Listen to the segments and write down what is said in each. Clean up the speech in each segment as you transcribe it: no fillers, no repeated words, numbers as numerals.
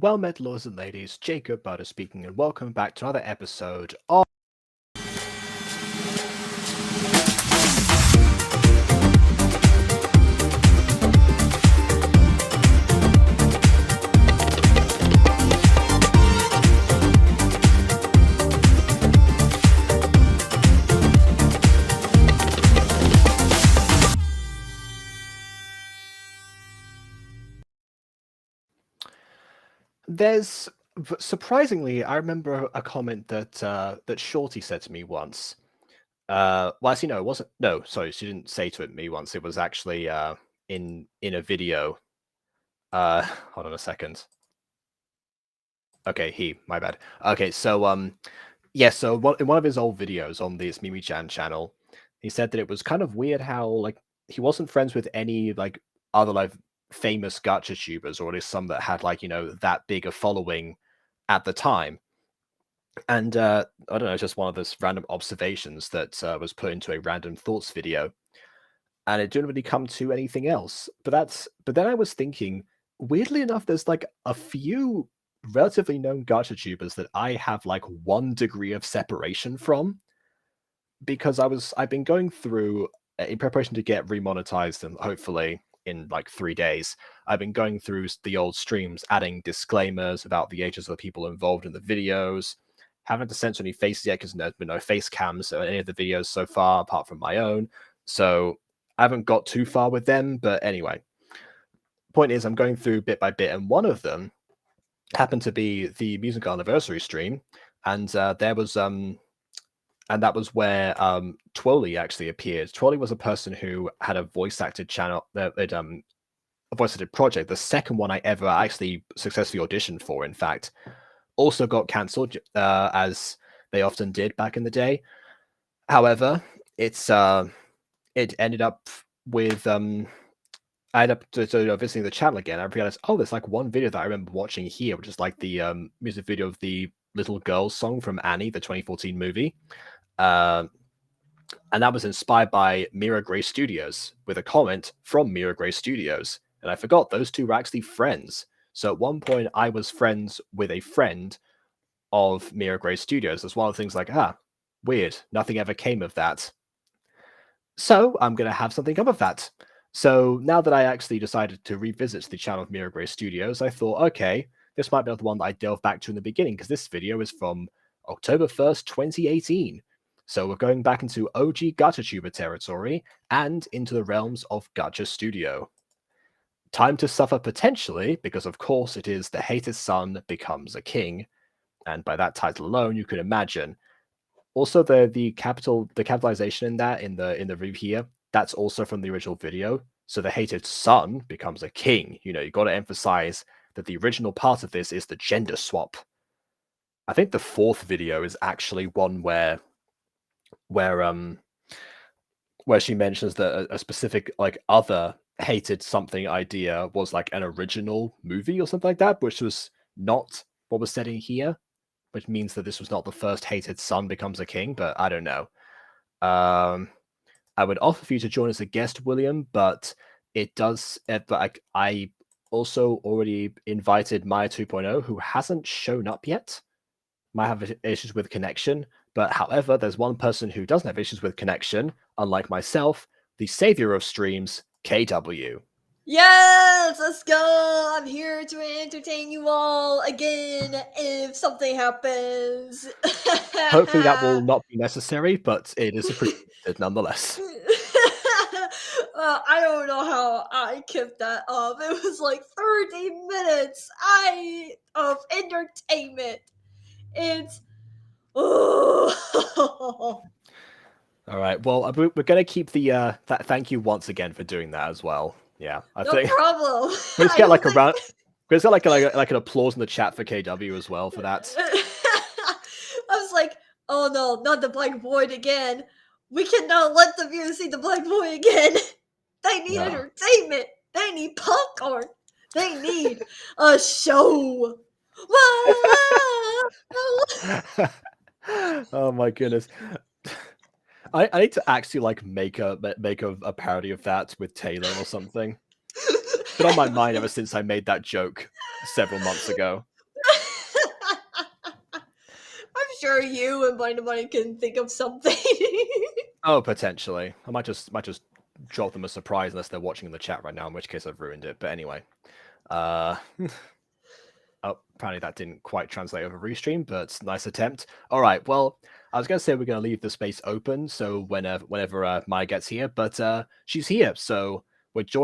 Well met, lords and ladies, Jacob Butter speaking, and welcome back to another episode of. There's surprisingly, I remember a comment that Shorty said to me once. Well, actually, no, it wasn't. No, sorry, she didn't say to me once. It was actually in a video. Hold on a second. Okay, my bad. Okay, so yeah, so in one of his old videos on this Mimi-chan channel, he said that it was kind of weird how like he wasn't friends with any like other like famous gacha tubers, or at least some that had like that big a following at the time. And I don't know, it's just one of those random observations that was put into a random thoughts video, and it didn't really come to anything else. But then I was thinking, weirdly enough, there's like a few relatively known gacha tubers that I have like 1 degree of separation from, because I've been going through in preparation to get remonetized and hopefully in like 3 days. I've been going through the old streams, adding disclaimers about the ages of the people involved in the videos. Haven't to censor any faces yet because there's been no face cams on any of the videos so far, apart from my own. So I haven't got too far with them. But anyway, point is, I'm going through bit by bit, and one of them happened to be the musical anniversary stream, and there was and that was where Twoli actually appeared. Twoli was a person who had a voice acted channel, a voice acted project. The second one I ever actually successfully auditioned for, in fact, also got cancelled, as they often did back in the day. However, it ended up with I ended up visiting the channel again. I realized, oh, there's like one video that I remember watching here, which is like the music video of the Little Girls song from Annie, the 2014 movie. And that was inspired by Mira Gray Studios, with a comment from Mira Gray Studios. And I forgot those two were actually friends. So at one point, I was friends with a friend of Mira Gray Studios. That's one of the things like, weird. Nothing ever came of that. So I'm going to have something come of that. So now that I actually decided to revisit the channel of Mira Gray Studios, I thought, okay, this might be the one that I delve back to in the beginning, because this video is from October 1st, 2018. So we're going back into OG GachaTuber territory and into the realms of Gacha Studio. Time to suffer potentially, because of course it is The Hated Son Becomes a King, and by that title alone you can imagine. Also the capitalization in that in the review here, that's also from the original video. So The Hated Son Becomes a King. You got to emphasize that the original part of this is the gender swap. I think the fourth video is actually one where she mentions that a specific like other hated something idea was like an original movie or something like that, which was not what was said in here, which means that this was not the first Hated Son Becomes a King. But I don't know. I would offer for you to join as a guest, William, but it does. But I also already invited Maya 2.0, who hasn't shown up yet. Might have issues with connection, but however, there's one person who doesn't have issues with connection, unlike myself, the savior of streams, KW. Yes, let's go. I'm here to entertain you all again if something happens. Hopefully that will not be necessary, but it is appreciated nonetheless. I don't know how I kept that up. It was like 30 minutes of entertainment. It's all right. Well, we're gonna keep the thank you once again for doing that as well. Yeah, I no think problem. we just get like a round. We just got like an applause in the chat for KW as well for that. I was like, oh no, not the black void again. We cannot let the viewers see the black void again. They need entertainment. They need popcorn. They need a show. Oh my goodness. I need to actually like make a parody of that with Taylor or something. It's been on my mind ever since I made that joke several months ago. sure you and Blind Bunny can think of something. Oh, potentially. I might just drop them a surprise unless they're watching in the chat right now, in which case I've ruined it. But anyway. Oh, apparently that didn't quite translate over restream, but nice attempt. All right, well, I was going to say we're going to leave the space open so whenever Maya gets here, but she's here, so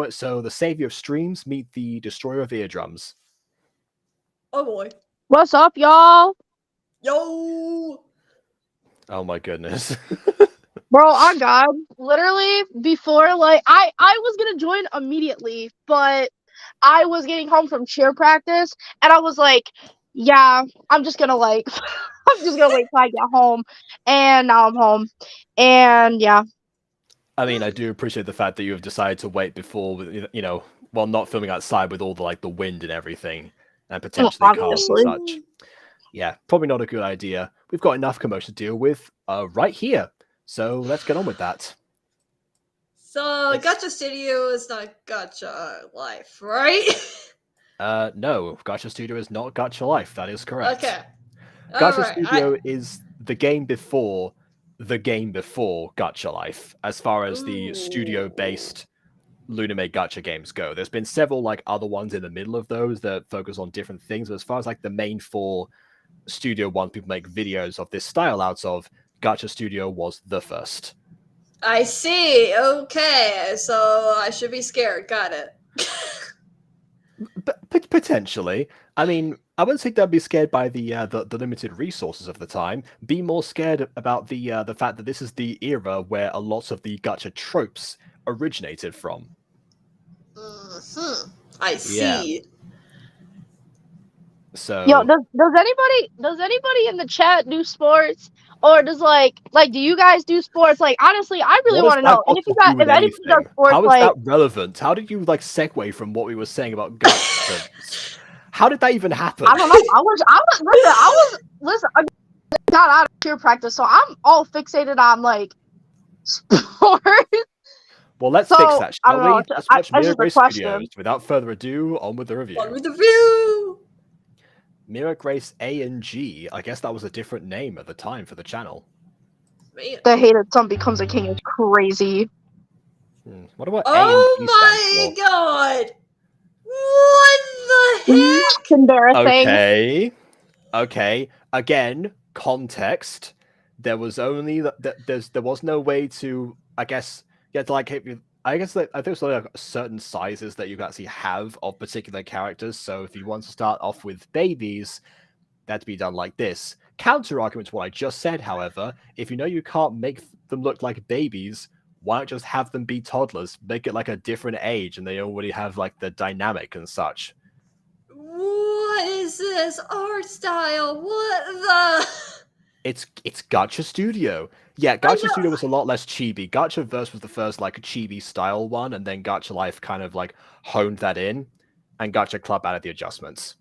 so the savior of streams meet the destroyer of eardrums. Oh boy. What's up, y'all? Yo! Oh my goodness. Bro, on God, literally before, like, I was gonna join immediately, but I was getting home from cheer practice, and I was like, yeah, I'm just gonna like, I'm just gonna wait till I get home, and now I'm home, and yeah. I mean, I do appreciate the fact that you have decided to wait before, you know, while not filming outside with all the wind and everything, and potentially cars and Obviously. such. Yeah, probably not a good idea. We've got enough commotion to deal with right here. So let's get on with that. So, Gacha Studio is not Gacha Life, right? No, Gacha Studio is not Gacha Life. That is correct. Okay. Gacha Studio is the game before Gacha Life, as far as the studio-based Luname Gacha games go. There's been several other ones in the middle of those that focus on different things, but as far as the main four studio ones people make videos of this style out of, Gacha Studio was the first. I see. Okay, so I should be scared. Got it. Potentially. I mean, I wouldn't think they'd be scared by the limited resources of the time. Be more scared about the fact that this is the era where a lot of the gacha tropes originated from. I see. Yeah. So, yo, does anybody in the chat do sports, or does like do you guys do sports? Like, honestly, I really want to know. And if anybody does sports, how is that relevant? How did you segue from what we were saying about gacha? How did that even happen? I don't know. I got out of cheer practice, so I'm all fixated on sports. Well, let's fix that, shall we? Let's watch Mirror Grace Studios. Without further ado, on with the review. On with the review! Mirror Grace A and G. I guess that was a different name at the time for the channel. Man. The hated son becomes a king is crazy. What about Oh A and G my god! What the heck? Embarrassing. Okay. Again, context. There was only there was no way to. I guess you had to I think there's only certain sizes that you can actually have of particular characters. So if you want to start off with babies, that'd be done like this. Counter argument to what I just said, however, if you know you can't make them look like babies, why not just have them be toddlers? Make it a different age, and they already have the dynamic and such. What is this art style? What the? It's Gacha Studio. Yeah, Gacha Studio was a lot less chibi. Gacha Verse was the first chibi style one, and then Gacha Life kind of honed that in, and Gacha Club added the adjustments.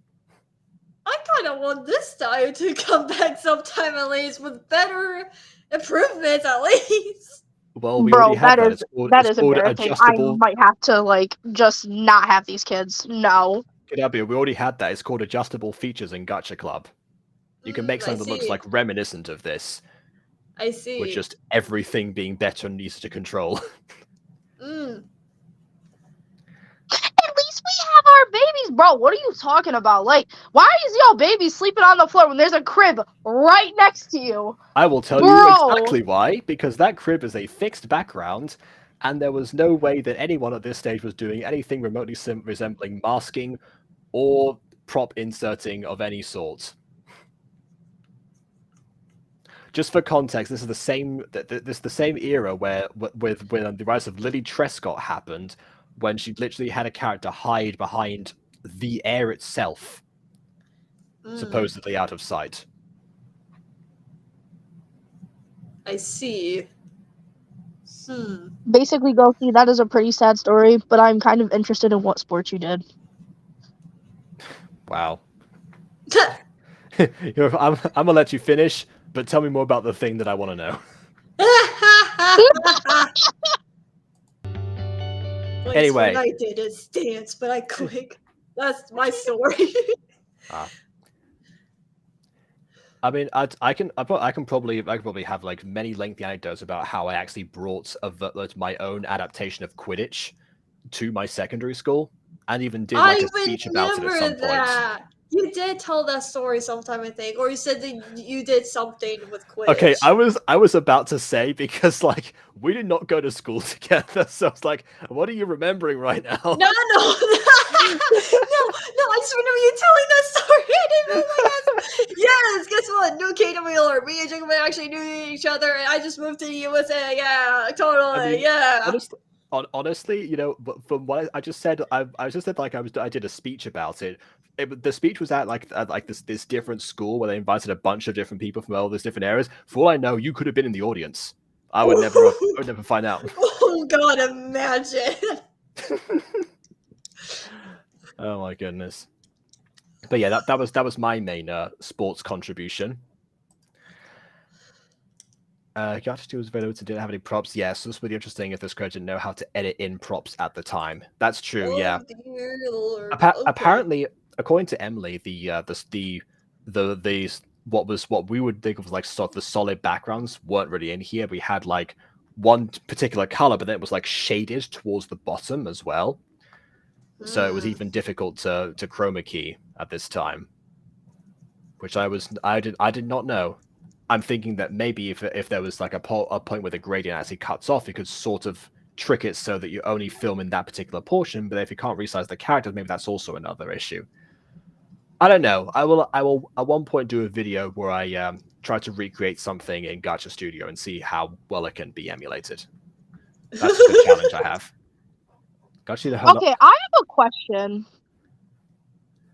I kind of want this style to come back sometime at least with better improvements at least. Well, we already have that. That is embarrassing. Adjustable... I might have to just not have these kids. No. We already had that. It's called adjustable features in Gacha Club. You can make something that looks reminiscent of this. I see. With just everything being better and easier to control. At least we have our babies, bro. What are you talking about? Why is y'all baby sleeping on the floor when there's a crib right next to you? I will tell you exactly why. Because that crib is a fixed background, and there was no way that anyone at this stage was doing anything remotely resembling masking or prop inserting of any sort. Just for context, this is the same era where when the rise of Lily Trescott happened, when she literally had a character hide behind the air itself, supposedly out of sight. I see. Basically, Goki, that is a pretty sad story, but I'm kind of interested in what sports you did. Wow. I'm gonna let you finish, but tell me more about the thing that I want to know. Anyway, what I did is dance, but I quit. That's my story. I mean, I can probably have like many lengthy anecdotes about how I actually brought my own adaptation of Quidditch to my secondary school, and even did like I a speech about it at some remember point. that. You did tell that story sometime, I think, or you said that you did something with Okay, Quidditch. I was about to say, because like we did not go to school together, so I was like, what are you remembering right now? No, no, no, no! I just remember you telling that story. I didn't realize. Yes, guess what? New Kingdom Wheeler. Me and Jacob actually knew each other, and I just moved to the USA. Yeah, totally. I mean, Yeah. honestly, you know, but from what I just said, I just said like I did a speech about it. The speech was at like this different school where they invited a bunch of different people from all these different areas. For all I know, you could have been in the audience. I would never find out. Oh God, imagine. Oh my goodness. But yeah, that was my main sports contribution. Gacha 2 was available to didn't have any props. Yes, this would be interesting if this creator didn't know how to edit in props at the time. That's true. Yeah. Oh dear Lord. Okay. Apparently, according to Emily, the what we would think of like sort of the solid backgrounds weren't really in here. We had like one particular color, but then it was like shaded towards the bottom as well. So it was even difficult to chroma key at this time, which I did not know. I'm thinking that maybe if there was like a point where the gradient actually cuts off, it could sort of trick it so that you only film in that particular portion. But if you can't resize the characters, maybe that's also another issue. I don't know. I will at one point do a video where I try to recreate something in Gacha Studio and see how well it can be emulated. That's a good challenge I have. Okay, I have a question.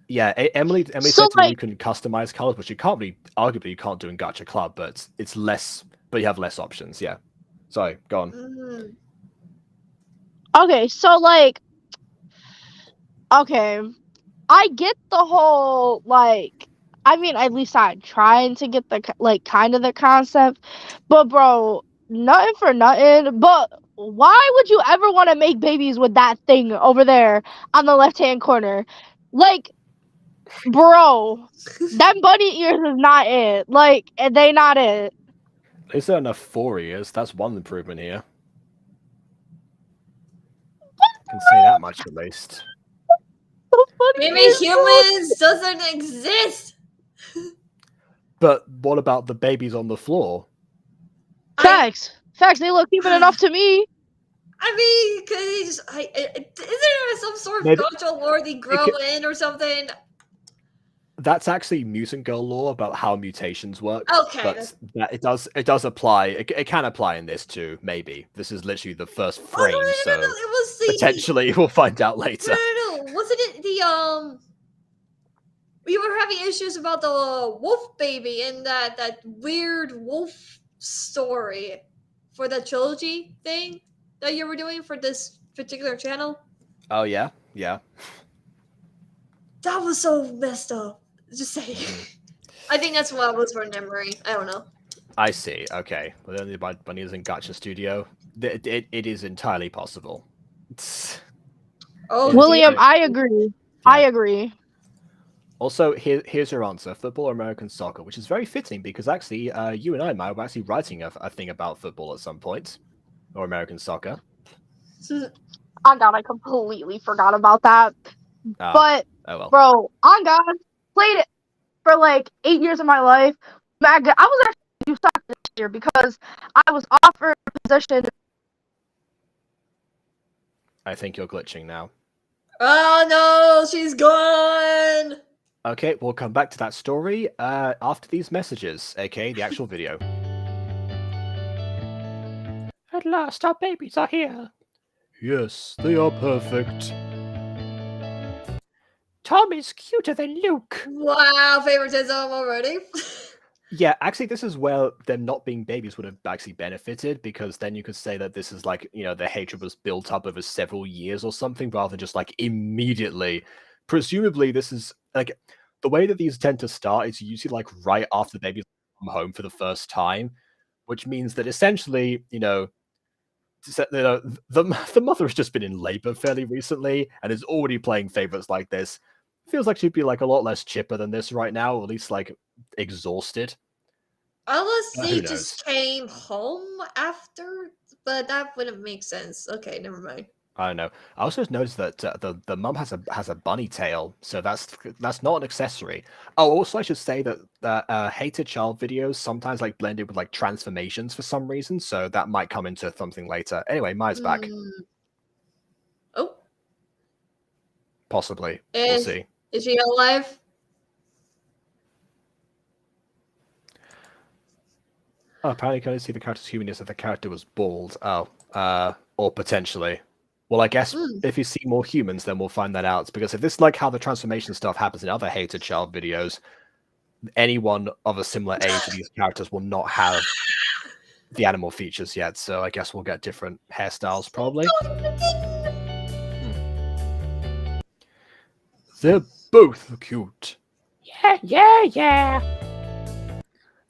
Yeah, Emily So, said to me you like, can customize colors, which you can't really, arguably you can't do in Gacha Club, but it's less, but you have less options. Yeah. Sorry, go on. okay, so like, okay, I get the whole like. I mean, at least I'm trying to get the like kind of the concept, but bro, nothing for nothing. But why would you ever want to make babies with that thing over there on the left-hand corner? Like, bro, that bunny ears is not it. Like, they not it. Is there enough 4 ears? That's one improvement here. Can say that much at least. Maybe humans doesn't exist. But what about the babies on the floor? Facts. They look even enough to me. I mean, cause isn't there some sort of Gacha lore they grow in or something? That's actually mutant girl lore about how mutations work. Okay, but it does apply. It can apply in this too. Maybe this is literally the first frame, so it was the, potentially we'll find out later. No, wasn't it the we were having issues about the wolf baby and that weird wolf story for the trilogy thing that you were doing for this particular channel? Oh yeah. That was so messed up. Just saying. I think that's what I was remembering. I don't know. I see. Okay. Well, the only bunnies in Gacha Studio. It is entirely possible. William, I agree. Yeah. I agree. Also, here's your answer: football or American soccer, which is very fitting because actually, you and I might be actually writing a thing about football at some point, or American soccer. On God, I completely forgot about that. But well. Bro, on God, played it for like 8 years of my life. I was actually do soccer this year because I was offered a position. I think you're glitching now. Oh no, she's gone. Okay, we'll come back to that story after these messages, aka the actual video. At last, our babies are here. Yes, they are perfect. Tom is cuter than Luke. Wow, favoritism already. Yeah, actually, this is where them not being babies would have actually benefited, because then you could say that this is like, you know, the hatred was built up over several years or something, rather than just like immediately. Presumably, this is like the way that these tend to start is usually like right after the babies come home for the first time, which means that essentially, you know, the mother has just been in labor fairly recently and is already playing favorites like this. Feels like she'd be like a lot less chipper than this right now, or at least like exhausted. Unless Who he knows? just came home after, but that wouldn't make sense. Okay, never mind. I don't know. I also noticed that the mum has a bunny tail, so that's not an accessory. Oh, also I should say that hated child videos sometimes like blended with like transformations for some reason, so that might come into something later. Anyway, Maya's back. Oh, Possibly. We'll see. is she alive? Oh, apparently you can only see the character's humanness if the character was bald. Oh, or potentially. Well, I guess if you see more humans, then we'll find that out. Because if this is like how the transformation stuff happens in other hated child videos, anyone of a similar age to these characters will not have the animal features yet. So I guess we'll get different hairstyles probably. They're both cute. Yeah.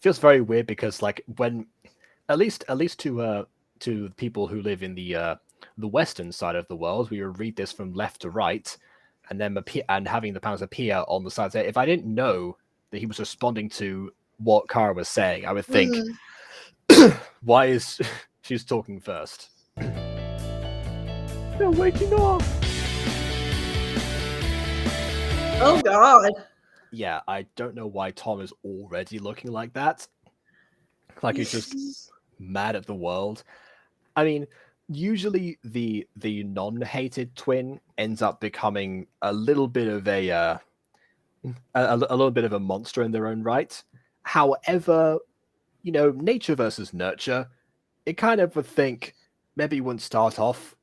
Feels very weird because like when at least to people who live in the western side of the world, we would read this from left to right, and then having the panels appear on the sides. If I didn't know that he was responding to what Kara was saying, I would think, why is she's talking first? They're waking up. Oh God. Yeah, I don't know why Tom is already looking like that. Like he's just mad at the world. I mean, usually the non-hated twin ends up becoming a little bit of a little bit of a monster in their own right. However, you know, nature versus nurture, it kind of would think maybe you wouldn't start off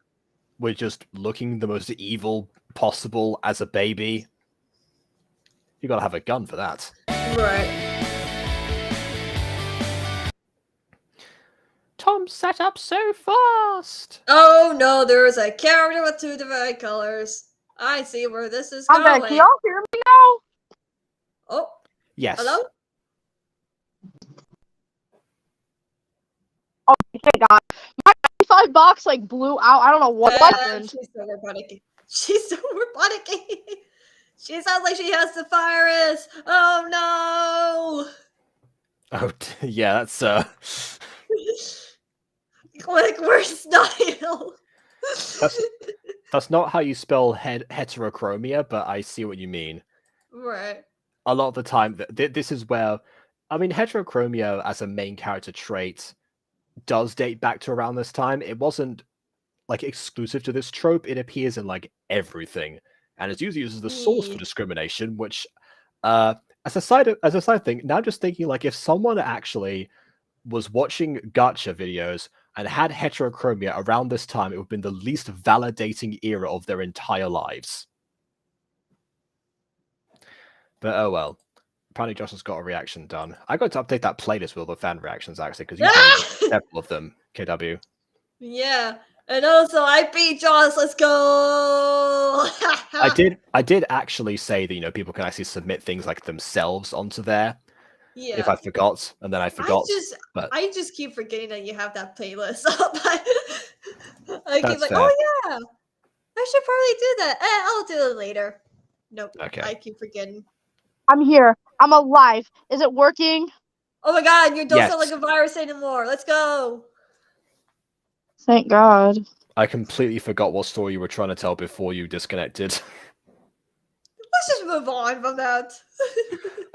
with just looking the most evil possible as a baby. You gotta have a gun for that. Right. Tom set up so fast. Oh no, there is a character with two different colors. I see where this is going. Can y'all hear me now? Oh. Yes. Hello? Oh, thank God. My 95 box like blew out. I don't know what happened. She's so robotic. She's so robotic. She sounds like she has the virus. Oh no. Oh yeah, that's Click, where's style? That's not how you spell heterochromia, but I see what you mean. Right. A lot of the time, this is where, I mean, heterochromia as a main character trait does date back to around this time. It wasn't like exclusive to this trope. It appears in like everything, and it's usually used as the source for discrimination. Which, as a side thing, now I'm just thinking like if someone actually was watching Gacha videos and had heterochromia around this time, it would have been the least validating era of their entire lives. But oh well. Apparently Josh has got a reaction done. I got to update that playlist with all the fan reactions actually, because you've done several of them, KW. Yeah. And also I beat Josh, let's go. I did actually say that, you know, people can actually submit things like themselves onto there. Yeah. If I forgot, and then I forgot. I just keep forgetting that you have that playlist up. I keep like, fair. oh yeah, I should probably do that. I'll do it later. Nope. Okay. I keep forgetting. I'm here. I'm alive. Is it working? Oh my God, you don't sound Yes. like a virus anymore. Let's go. Thank God. I completely forgot what story you were trying to tell before you disconnected. Let's just move on from that.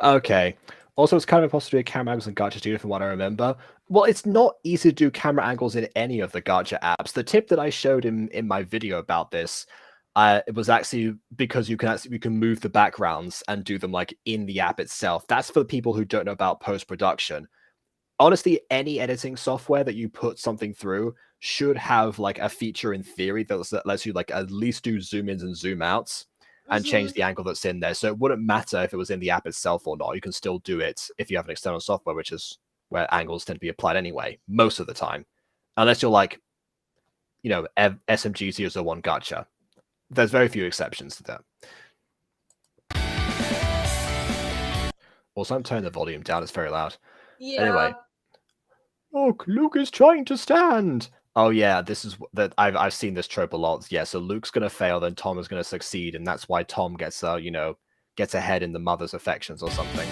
Okay. Also, it's kind of impossible to do camera angles in Gacha Studio from what I remember. Well, it's not easy to do camera angles in any of the Gacha apps. The tip that I showed in my video about this, it was actually because you can move the backgrounds and do them like in the app itself. That's for the people who don't know about post-production. Honestly, any editing software that you put something through should have like a feature in theory that lets you like at least do zoom ins and zoom outs and change the angle that's in there. So it wouldn't matter if it was in the app itself or not. You can still do it if you have an external software, which is where angles tend to be applied anyway, most of the time. Unless you're like, you know, SMG001 Gacha. There's very few exceptions to that. Also, I'm turning the volume down. It's very loud. Yeah. Anyway. Look, Luke is trying to stand. Oh yeah, this is that I've seen this trope a lot. Yeah, so Luke's gonna fail, then Tom is gonna succeed, and that's why Tom gets gets ahead in the mother's affections or something.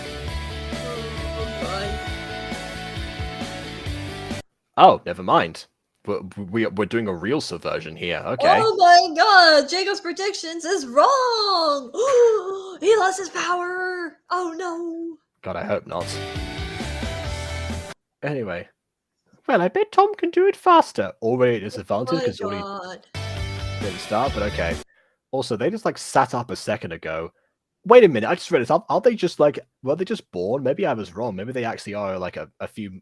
Oh, never mind. We're doing a real subversion here. Okay. Oh my god, Jacob's predictions is wrong! He lost his power! Oh no! God, I hope not. Anyway. Well, I bet Tom can do it faster. Already at Oh disadvantage my because you already god. didn't start, but okay. Also, they just like sat up a second ago. Wait a minute, I just read this. Are they just like, were they just born? Maybe I was wrong. Maybe they actually are like a few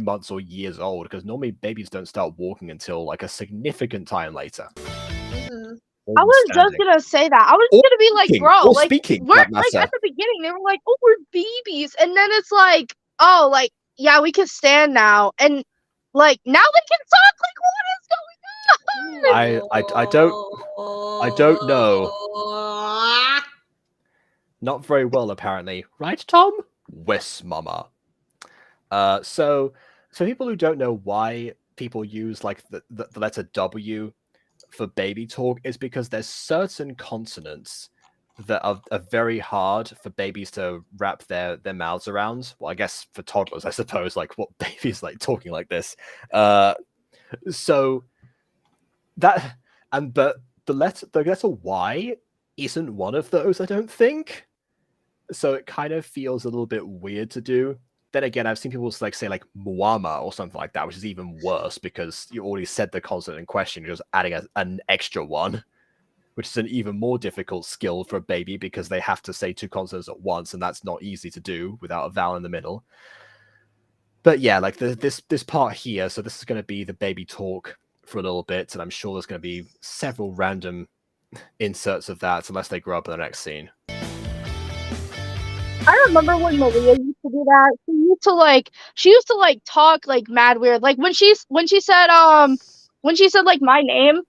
months or years old, because normally babies don't start walking until like a significant time later. Mhm. I Or was just standing. gonna say that. I was Or gonna be like, speaking, bro, or like speaking, we're for that like matter. at the beginning they were like, oh, we're babies, and then it's like, oh, like yeah, we can stand now, and like now they can talk. Like what is going on? I don't know. Not very well, apparently. Right, Tom? Wes mama. So for people who don't know why people use like the letter W for baby talk, is because there's certain consonants that are very hard for babies to wrap their mouths around. Well, I guess for toddlers, I suppose, like what babies like talking like this. So that, but the letter Y isn't one of those, I don't think. So it kind of feels a little bit weird to do. Then again, I've seen people like say like Muama or something like that, which is even worse because you already said the consonant in question. You're just adding an extra one, which is an even more difficult skill for a baby because they have to say two consonants at once, and that's not easy to do without a vowel in the middle. But yeah, like this part here, so this is going to be the baby talk for a little bit, and I'm sure there's going to be several random inserts of that unless they grow up in the next scene. I remember when Maria used to do that. She used to like talk like mad weird. Like when she said like my name,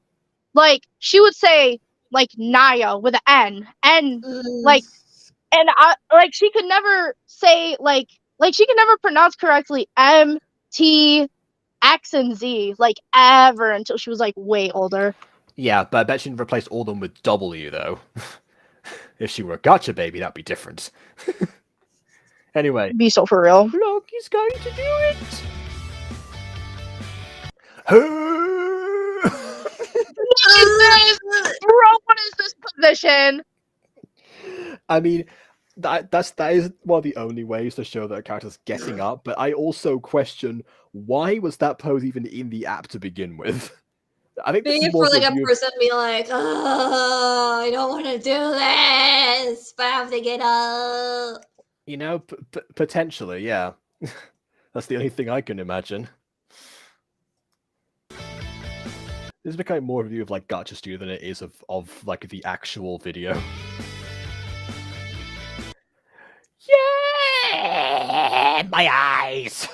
like she would say like Naya with an N, and Mm. like and I like she could never say like she could never pronounce correctly M T X and Z like ever until she was like way older. Yeah, but I bet she'd replace all of them with W though. If she were a Gacha baby, that'd be different. Anyway, Be so for real. look, he's going to do it. What is this? Bro, what is this position? I mean, that is one of the only ways to show that a character's getting up. But I also question, why was that pose even in the app to begin with? I think this Maybe is more for of like a a view of, person be like, oh, I don't want to do this, but I have to get up. you know, potentially, yeah. That's the only thing I can imagine. This is becoming more of a view of like Gacha Studio than it is of like the actual video. Yeah, my eyes.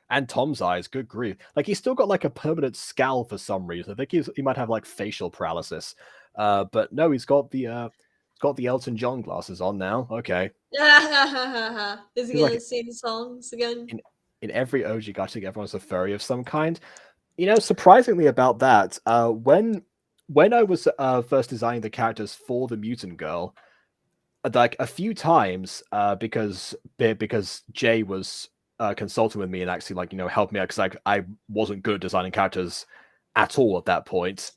And Tom's eyes, good grief. Like he's still got like a permanent scowl for some reason. I think he might have like facial paralysis. But no, he's got the Elton John glasses on now. Okay. Is he He's gonna like sing songs again? in every OG Gacha, everyone's a furry of some kind. You know, surprisingly about that, when I was first designing the characters for the mutant girl, like a few times, because Jay was consulting with me and actually like helped me out because I wasn't good at designing characters at all at that point.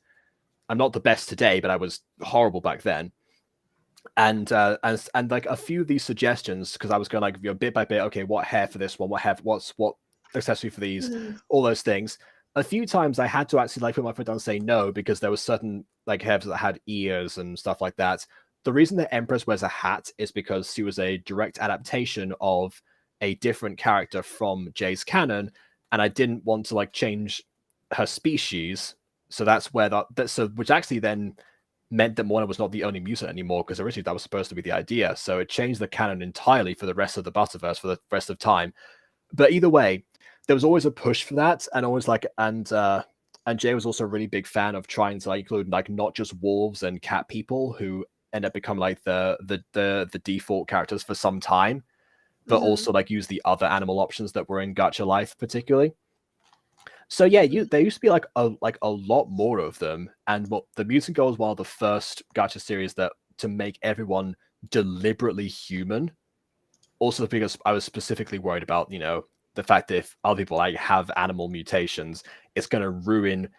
I'm not the best today, but I was horrible back then. And like a few of these suggestions, because I was going like bit by bit, okay, what hair for this one, what accessory for these, all those things. A few times I had to actually like put my foot down and say no because there was certain like hairs that had ears and stuff like that. The reason the Empress wears a hat is because she was a direct adaptation of a different character from Jay's canon, and I didn't want to like change her species. So that's where which actually then meant that Moana was not the only mutant anymore, because originally that was supposed to be the idea. So it changed the canon entirely for the rest of the Butterverse for the rest of time. But either way, there was always a push for that, and always like and Jay was also a really big fan of trying to like include like not just wolves and cat people who end up becoming like the default characters for some time, but also like use the other animal options that were in Gacha Life particularly. So yeah, there used to be like a lot more of them, and what the Mutant Girl was one of the first Gacha series that to make everyone deliberately human. Also because I was specifically worried about the fact that if other people like have animal mutations, it's going to ruin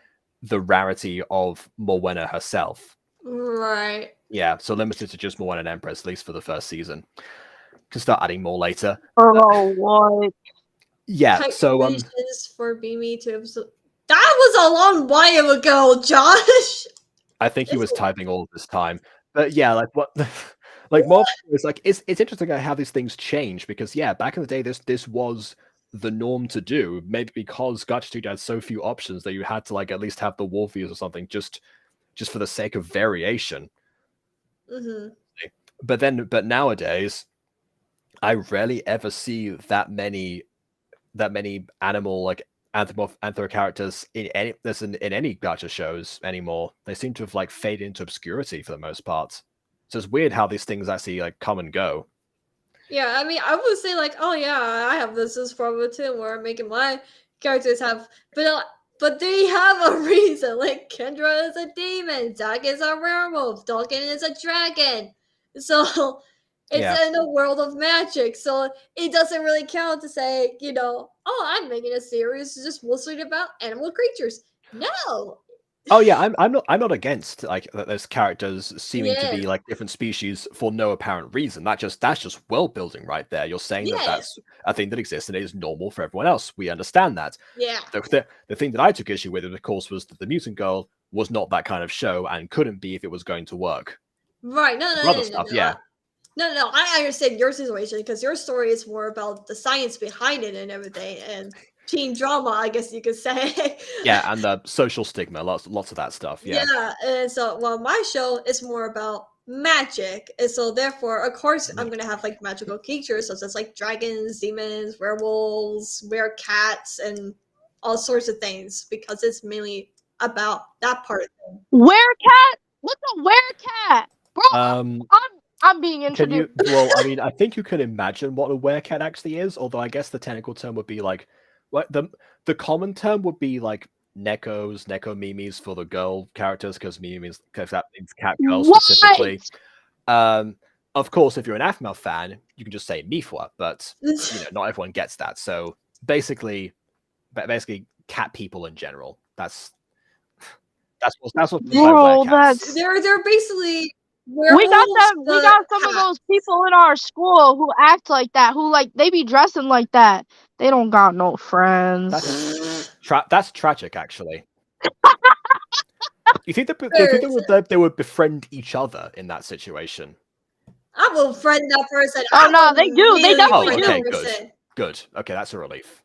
the rarity of Morwenna herself. Right. Yeah, so limited to just Morwenna and Empress, at least for the first season. Can start adding more later. Oh, what? Yeah, so Calculations for Mimi to absorb. That was a long while ago, Josh. I think he was typing all of this time. But yeah, like what like more it's like it's interesting how these things change because yeah, back in the day this was the norm to do. Maybe because Gacha 2 had so few options that you had to like at least have the wolf views or something just for the sake of variation. Mm-hmm. But nowadays, I rarely ever see that many animal like anthro characters in any in any Gacha shows anymore. They seem to have like faded into obscurity for the most part. So it's weird how these things actually like come and go. Yeah, I mean, I would say like, oh yeah, I have this problem too, where I'm making my characters have, but they have a reason. Like Kendra is a demon, Zack is a werewolf, Dalton is a dragon. So it's in a world of magic. So it doesn't really count to say, oh, I'm making a series just mostly about animal creatures. No. Oh yeah, I'm not against like that there's characters seeming to Yeah. be like different species for no apparent reason. That's just world building right there. You're saying that Yeah. that's a thing that exists and it is normal for everyone else. We understand that. Yeah. The thing that I took issue with, of course, was that the Mutant Girl was not that kind of show and couldn't be if it was going to work. Right. No. Yeah. No, I understand your situation because your story is more about the science behind it and everything, and teen drama, I guess you could say. Yeah, and the social stigma, lots of that stuff. Yeah. Yeah, and so my show is more about magic, and so therefore, of course, I'm gonna have like magical creatures such as like dragons, demons, werewolves, werecats, and all sorts of things because it's mainly about that part of it. Werecat? What's a werecat? Bro, I'm being introduced. Well, I mean, I think you can imagine what a werecat actually is, although I guess the technical term would be like, what the common term would be like neko mimis for the girl characters because that means cat girl specifically. Of course, if you're an Aphmau fan, you can just say Mifwa, but not everyone gets that. So basically, cat people in general. That's what Bro, that's they're basically we got some of those people in our school who act like that, who like they be dressing like that. They don't got no friends. That's tragic, actually. You think they would befriend each other in that situation? I will friend that person. Oh no, they do. They definitely do. Okay, good. Okay, that's a relief.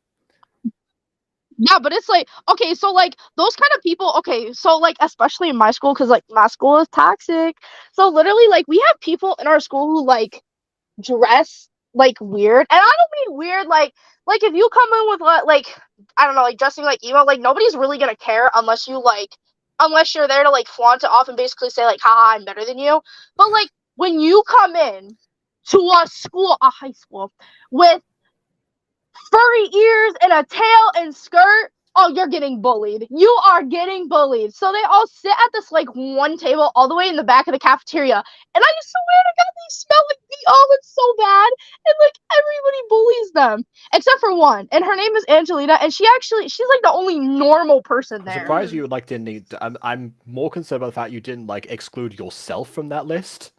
Yeah, but it's like, okay, so like those kind of people, okay, so like especially in my school, because like my school is toxic. So literally, like we have people in our school who like dress like weird, and I don't mean weird like if you come in with like I don't know, like dressing like emo, like nobody's really gonna care unless you're there to like flaunt it off and basically say like, haha, I'm better than you. But like when you come in to a high school with furry ears and a tail and skirt, oh, you're getting bullied. You are getting bullied. So they all sit at this like one table all the way in the back of the cafeteria. And I swear to God, they smell like it's so bad. And like everybody bullies them. Except for one. And her name is Angelina. And she's like the only normal person there. I'm surprised you like didn't need I'm more concerned about the fact you didn't like exclude yourself from that list.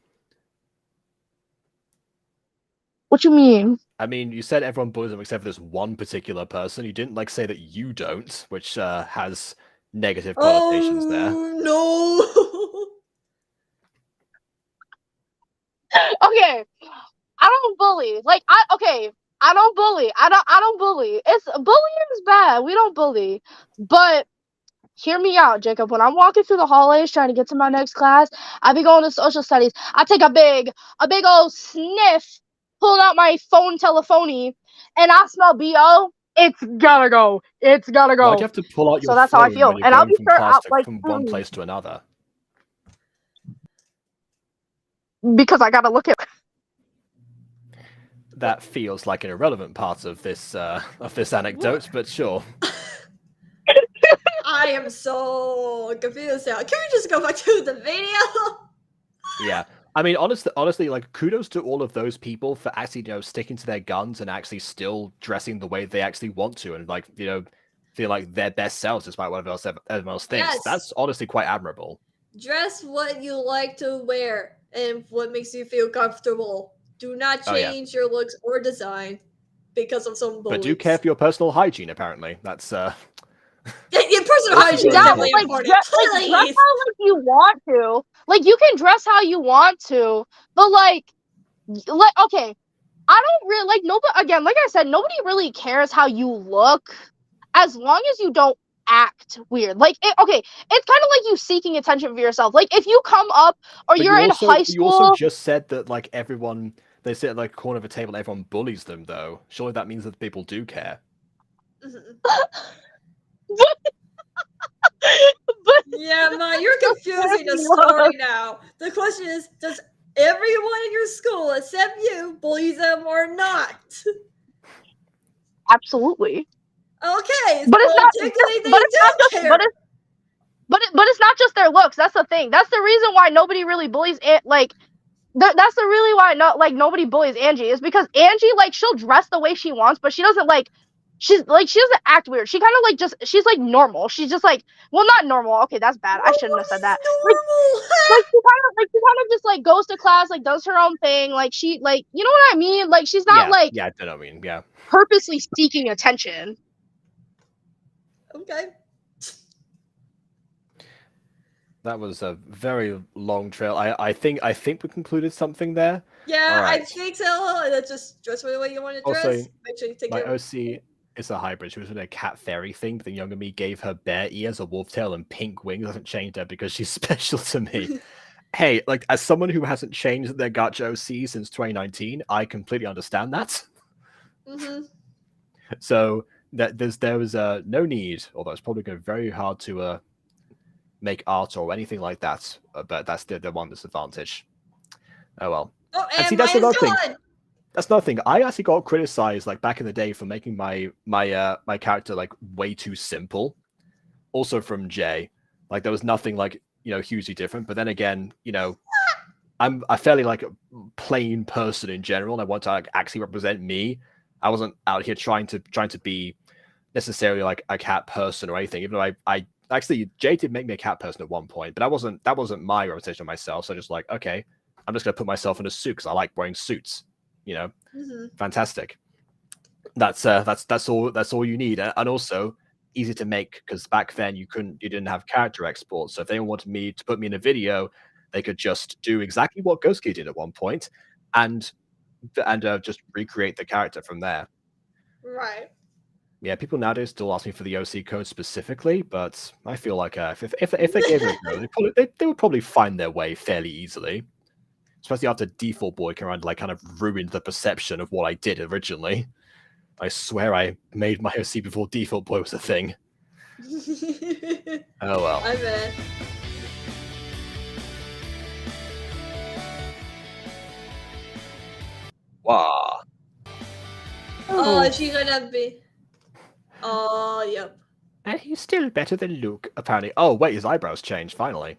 What you mean? I mean, you said everyone bullies them except for this one particular person. You didn't like say that you don't, which has negative connotations there. No. Okay, I don't bully. I don't bully. I don't bully. Bullying is bad. We don't bully. But hear me out, Jacob. When I'm walking through the hallways trying to get to my next class, I be going to social studies. I take a big old sniff, pulling out my telephony, and I smell BO. It's gotta go. It's gotta go. Why'd you have to pull out your that's how I feel. And I'll be from one place to another? Because I gotta look at. That feels like an irrelevant part of this anecdote, but sure. I am so confused now. Can we just go back to the video? Yeah. I mean, honestly, like kudos to all of those people for actually, sticking to their guns and actually still dressing the way they actually want to, and like, feel like their best selves despite what everyone else thinks. Yes. That's honestly quite admirable. Dress what you like to wear and what makes you feel comfortable. Do not Oh yeah, change your looks or design because of some but bullies. do care for your personal hygiene. Apparently, that's Your personal Also hygiene very is Yeah, definitely but important. dress important. Please. how like you want to. Like you can dress how you want to, but like okay, I don't really like nobody. Again, like I said, nobody really cares how you look, as long as you don't act weird. Like okay, it's kind of like you seeking attention for yourself. Like if you come up or But you're in high you also school. just said that like everyone they sit at like a corner of a table and everyone bullies them though. Surely that means that people do care. Mhm. But Yeah, Ma, you're just confusing the look. story now. The question is, does everyone in your school except you bully them or not? Absolutely. Okay, But it's so not. technically But they it's not do just. care. But it's not just their looks. That's the thing. That's the reason why nobody really bullies like. That's the really why not like nobody bullies Angie is because Angie like she'll dress the way she wants, but she doesn't like. She doesn't act weird. She kind of like she's like normal. She's just like not normal. Okay, that's bad. I Well, shouldn't what have said is that. normal? She kind of just like goes to class, like does her own thing. Like she like you know what I mean? Like she's not Yeah, like yeah, I don't know. I mean, yeah. purposely seeking attention. Okay. That was a very long trail. I think we concluded something there. Yeah, All I right. think so. That's just dress the way you want to dress. Also, Make sure you take my care of OC is a hybrid. She was in a cat fairy thing, but the younger me gave her bear ears, a wolf tail, and pink wings. Doesn't change her because she's special to me. Hey, like as someone who hasn't changed their Gacha OC since 2019, I completely understand that. Mm-hmm. So there was no need, although it's probably going to be very hard to make art or anything like that. But that's the one disadvantage. Oh well. Oh, And see, and that's mine is another thing. gone. That's another thing. I actually got criticized like back in the day for making my character like way too simple. Also from Jay, like there was nothing like hugely different. But then again, I'm a fairly like a plain person in general, and I want to like actually represent me. I wasn't out here trying to be necessarily like a cat person or anything. Even though I actually Jay did make me a cat person at one point, but that wasn't my representation of myself. So I just like okay, I'm just gonna put myself in a suit because I like wearing suits. Mm-hmm. Fantastic. That's all you need, and also easy to make because back then you didn't have character exports. So if they wanted me to put me in a video, they could just do exactly what Ghost did at one point, and just recreate the character from there. Right. Yeah, people nowadays still ask me for the OC code specifically, but I feel like if they gave it a go, they would probably find their way fairly easily. Especially after Default Boy came around, like kind of ruined the perception of what I did originally. I swear I made my OC before Default Boy was a thing. Oh well. I bet. Wow. Oh, she's gonna be. Oh, yep. And he's still better than Luke, apparently. Oh, wait, his eyebrows changed, finally.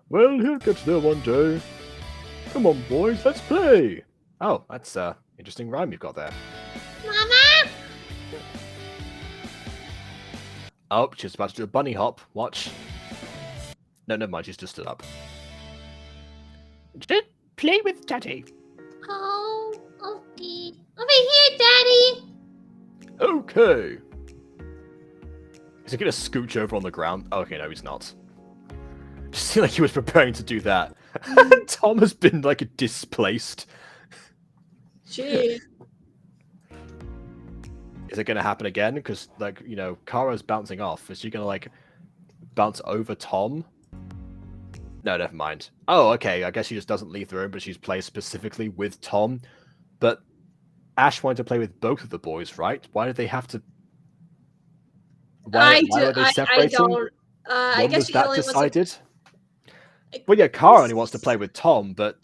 Well, he'll get there one day. Come on, boys, let's play. Oh, that's interesting rhyme you've got there. Mama. Oh, she's about to do a bunny hop. Watch. No, never mind, she's just stood up. Just play with Daddy. Oh, okay. Over here, Daddy. Okay. Is he gonna scooch over on the ground? Oh, okay, no, he's not. Just seemed like he was preparing to do that. Tom has been like displaced. Gee. Is it gonna happen again? Because like Kara's bouncing off. Is she gonna like bounce over Tom? No, never mind. Oh, okay. I guess she just doesn't leave the room, but she's played specifically with Tom. But Ash wanted to play with both of the boys, right? Why did they have to? Why were they separating? I don't. I When guess was she that only decided? wants Well, yeah, Kara only wants to play with Tom, but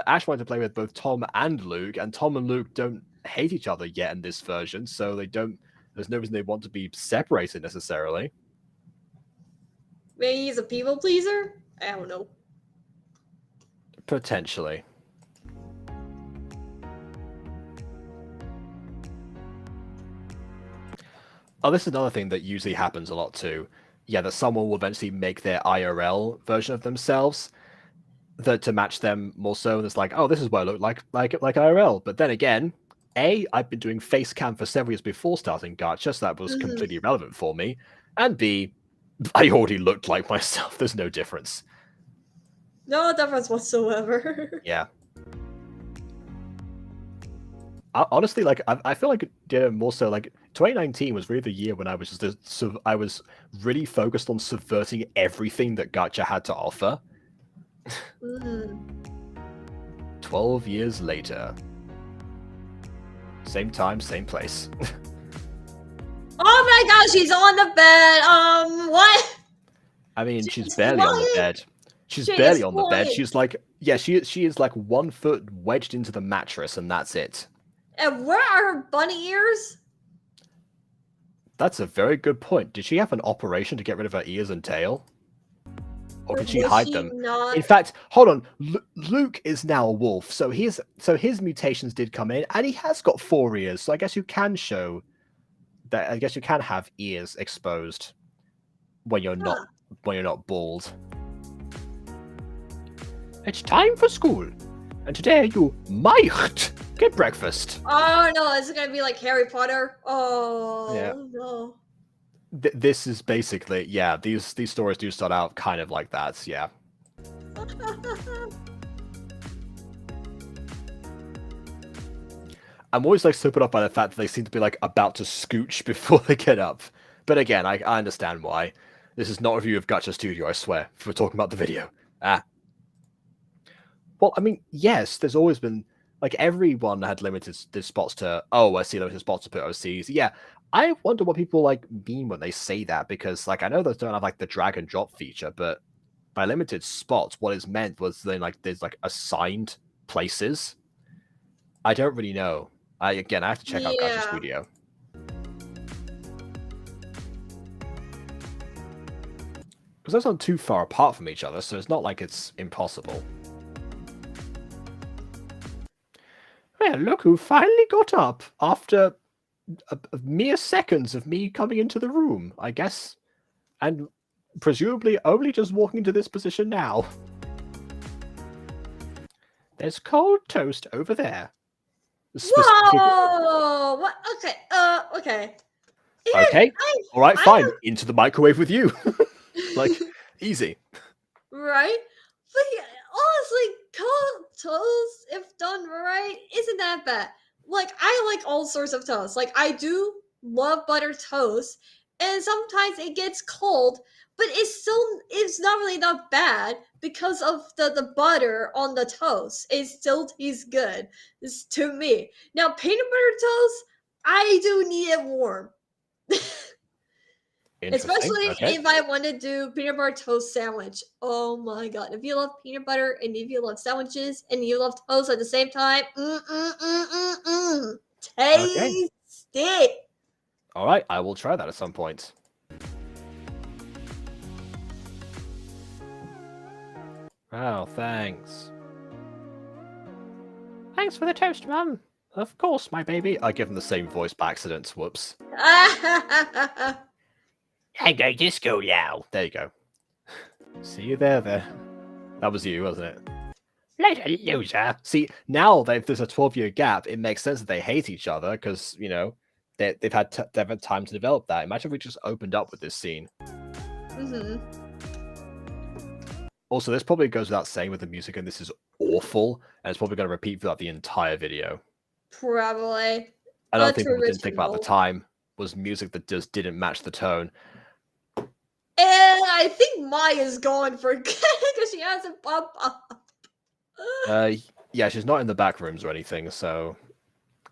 Ash wanted to play with both Tom and Luke, and Tom and Luke don't hate each other yet in this version, so they don't. There's no reason they want to be separated necessarily. Maybe he's a people pleaser. I don't know. Potentially. Oh, this is another thing that usually happens a lot too. Yeah, that someone will eventually make their IRL version of themselves that to match them more so. And it's like, oh, this is what I look like IRL. But then again, I've been doing face cam for several years before starting Gacha, so that was completely irrelevant for me. And B, I already looked like myself. There's no difference. No difference whatsoever. Yeah. Honestly, like I feel like more so like 2019 was really the year when I was just I was really focused on subverting everything that Gacha had to offer. 12 years later. Same time, same place. Oh my gosh, she's on the bed. What? I mean, she's barely on the bed. She's She barely is on the bed. flying. She's like, yeah, she is like 1 foot wedged into the mattress, and that's it. And where are her bunny ears? That's a very good point. Did she have an operation to get rid of her ears and tail? Or did she Was hide she them? not? In fact, hold on. Luke is now a wolf, so his mutations did come in, and he has got 4 ears. So I guess you can show that. I guess you can have ears exposed when you're not bald. It's time for school, and today you might get breakfast. Oh no, is it gonna be like Harry Potter? Oh Yeah. no. This is basically, yeah, these stories do start out kind of like that, yeah. I'm always like super up by the fact that they seem to be like about to scooch before they get up. But again, I understand why. This is not a review of Gacha Studio, I swear, if we're talking about the video. Well, I mean, yes, there's always been, like, everyone had limited spots to, oh, I see limited spots to put OCs. Yeah, I wonder what people, like, mean when they say that, because, like, I know they don't have, like, the drag and drop feature, but by limited spots, what is meant was then, like, there's, like, assigned places. I don't really know. I have to check out Gacha Studio. Because those aren't too far apart from each other, so it's not like it's impossible. Well, look who finally got up after a mere seconds of me coming into the room, I guess. And presumably only just walking into this position now. There's cold toast over there. Whoa! What? Okay. Okay. Okay. All right. Fine. Into the microwave with you. Like, easy. Right. But yeah, honestly, cold toast, if done right, isn't that bad. Like, I like all sorts of toast. Like, I do love butter toast, and sometimes it gets cold, but it's not really that bad because of the butter on the toast. It still tastes good. It's to me. Now, peanut butter toast, I do need it warm. Especially if I want to do peanut butter toast sandwich. Oh my god. If you love peanut butter and if you love sandwiches and you love toast at the same time, tasty. All right, I will try that at some point. Oh, thanks. Thanks for the toast, Mum. Of course, my baby. I give him the same voice by accident. Whoops. I'm going to school now. There you go. See you there. That was you, wasn't it? Later, loser. See, now there's a 12-year gap. It makes sense that they hate each other because, you know, they've had time to develop that. Imagine if we just opened up with this scene. Also, this probably goes without saying with the music, and this is awful, and it's probably going to repeat throughout the entire video. Probably. Another thing people didn't think about at the time was music that just didn't match the tone. And I think Maya's going for good because she hasn't popped up. Yeah, she's not in the back rooms or anything, so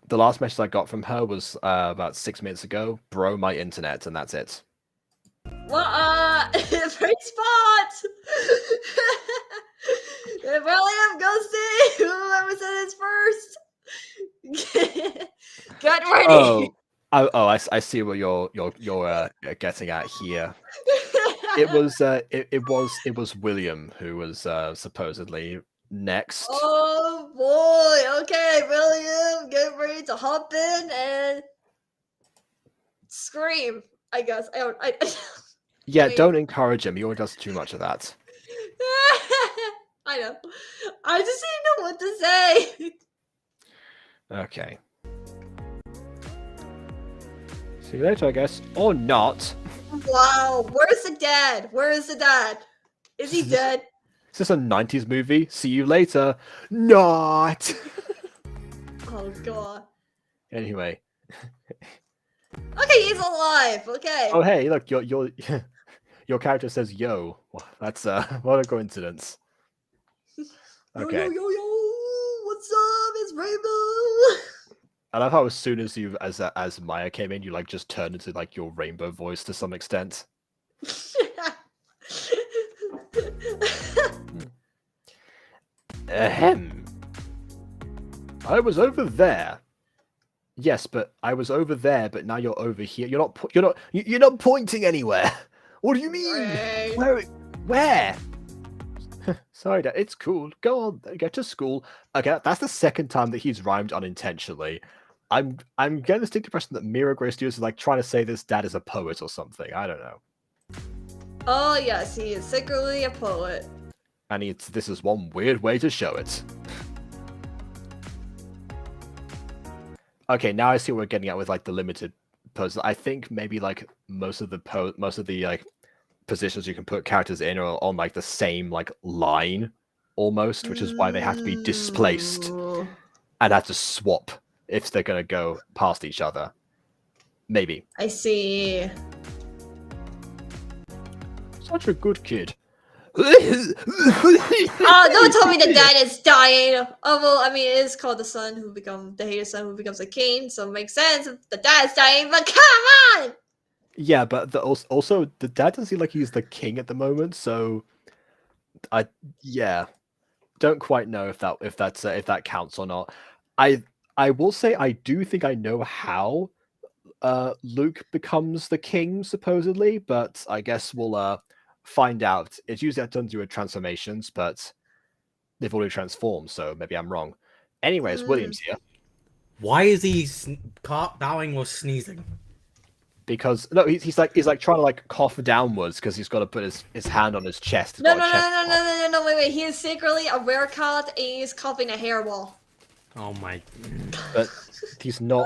the last message I got from her was about 6 minutes ago. Bro, my internet, and that's it. Well, free spot! William, go see whoever said this first. Get ready. Oh, I see what you're getting at here. It was William who was supposedly next. Oh boy. Okay, William, get ready to hop in and scream. I guess. I don't. Yeah, mean- don't encourage him. He always does too much of that. I know. I just didn't know what to say. Okay. See you later, I guess. Or not. Wow. Where's the dad? Where is the dad? Is he dead? Is this a 90s movie? See you later. Not! Oh god. Anyway. Okay, he's alive. Okay. Oh, hey, look, your character says yo. Well, that's, what a coincidence. Okay. Yo, yo, yo, yo. What's up? It's Rainbow. I love how as soon as as Maya came in, you like just turned into like your rainbow voice to some extent. Ahem. I was over there. Yes, but I was over there, but now you're over here. You're not pointing anywhere. What do you mean? Right. Where? Sorry, Dad. It's cool. Go on, get to school. Okay, that's the second time that he's rhymed unintentionally. I'm getting the distinct impression that Mira Grace Studios is like trying to say this dad is a poet or something. I don't know. Oh yes, he is secretly a poet. And this is one weird way to show it. Okay, now I see what we're getting at with like the limited poses. I think maybe like most of the like positions you can put characters in are on like the same like line almost, which is why they have to be displaced and have to swap if they're gonna go past each other. Maybe. I see. Such a good kid. Oh, don't tell me the dad is dying. Oh well, I mean it is called the hated son who becomes a king, so it makes sense if the dad's dying. But come on! Yeah, but also the dad doesn't seem like he's the king at the moment, so don't quite know if that counts or not. I will say I do think I know how Luke becomes the king supposedly, but I guess we'll find out. It's usually done through transformations, but they've already transformed, so maybe I'm wrong. Anyways, William's here. Why is he bowing or sneezing? Because no, he's like trying to like cough downwards because he's got to put his hand on his chest. No, wait. He is secretly a rare cat and he's coughing a hairball. Oh my. But he's not.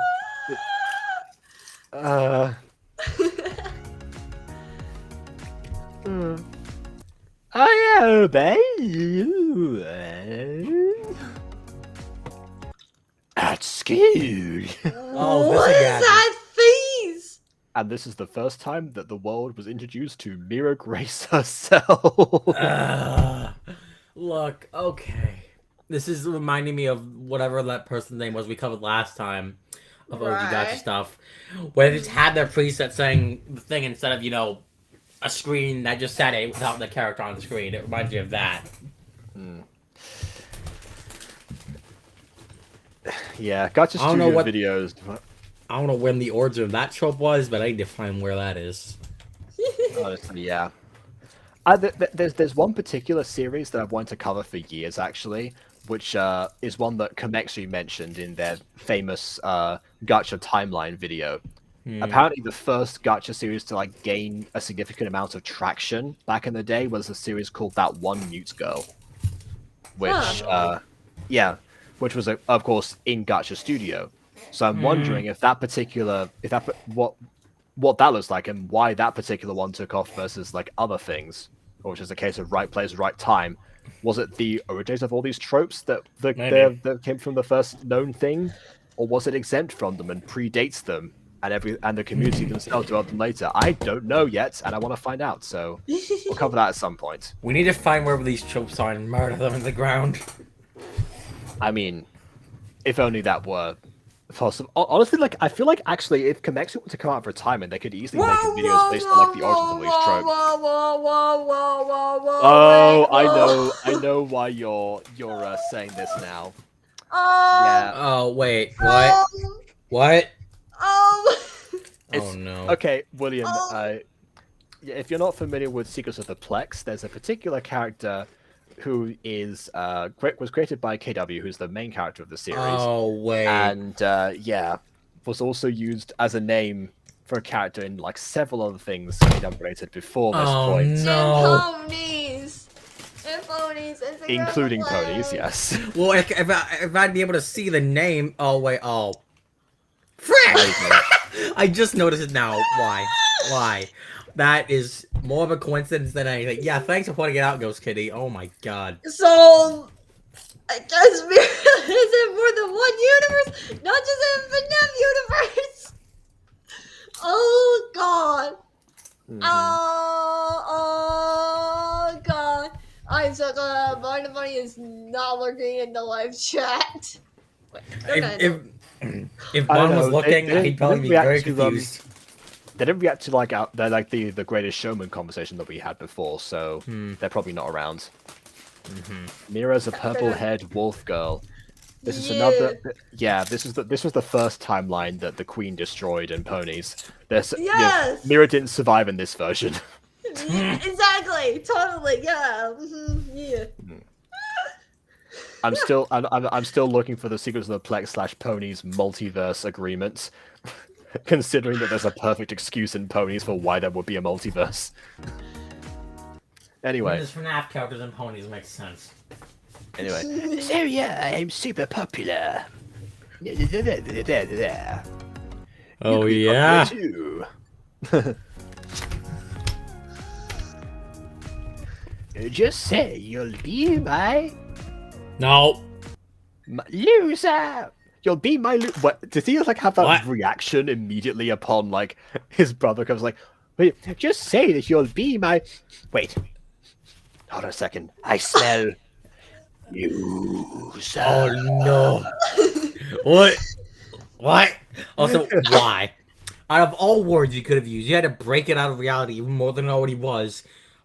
I obey you at school. Oh, What this is again. that face? And this is the first time that the world was introduced to Mira Grace herself. Look, okay. This is reminding me of whatever that person's name was we covered last time of OG Gacha stuff, where they just had their preset saying the thing instead of, a screen that just said it without the character on the screen. It reminds me of that. Yeah, Gacha I don't know Studio what- videos. I don't know when the origin of that trope was, but I need to find where that is. Honestly, yeah. There's one particular series that I've wanted to cover for years, actually, which is one that Komexu mentioned in their famous Gacha timeline video. Apparently, the first Gacha series to like gain a significant amount of traction back in the day was a series called That One Mute Girl, which which was of course in Gacha Studio. So I'm wondering if what that looks like and why that particular one took off versus like other things, or which is a case of right place, right time. Was it the originator of all these tropes that came from the first known thing, or was it exempt from them and predates them, and the community themselves developed them later? I don't know yet, and I want to find out. So we'll cover that at some point. We need to find wherever these tropes are and murder them in the ground. I mean, if only that were possible. Honestly, like I feel like actually, if Komexu were to come out of retirement, they could easily make videos based on like the origins of these tropes. Oh, I know why you're saying this now. Yeah. Oh, wait. What? What? Oh no. Okay, William. If you're not familiar with Secrets of the Plex, there's a particular character who is was created by KW, who's the main character of the series. Oh wait. And yeah, was also used as a name for a character in like several other things KW created before this point. No. And ponies. And ponies. Instagram Including Live. ponies, yes. Well, if I'd be able to see the name. Oh wait. Oh. Frick! I just noticed it now. Why? Why? That is more of a coincidence than anything. Yeah, thanks for pointing it out, Ghost Kitty. Oh my god. So, I guess Mira is in more than one universe, not just in the FNAF universe. Oh god. Oh god. I'm so glad Barney Bunny is not lurking in the live chat. Wait, If I don't Bon was know, looking, he'd probably be very to, confused. They didn't react to like the Greatest Showman conversation that we had before, so they're probably not around. Mira's a purple-haired wolf girl. This is another. Yeah, this was the first timeline that the Queen destroyed in Ponies. Yes. Mira didn't survive in this version. Exactly. Totally. Yeah. Yeah. I'm still looking for the Secrets of the Plex / Ponies multiverse agreement, considering that there's a perfect excuse in Ponies for why there would be a multiverse. Anyway. There's FNAF characters and ponies makes sense. Anyway. So yeah, I'm super popular. Oh yeah. Too. Just say you'll be my No. loser. You'll be my What? Did he like have that What? reaction immediately upon like his brother comes like, wait, just say that you'll be my. Wait, hold on a second. I smell loser. Oh no. What? What? Also, why? Out of all words you could have used, you had to break it out of reality even more than it already was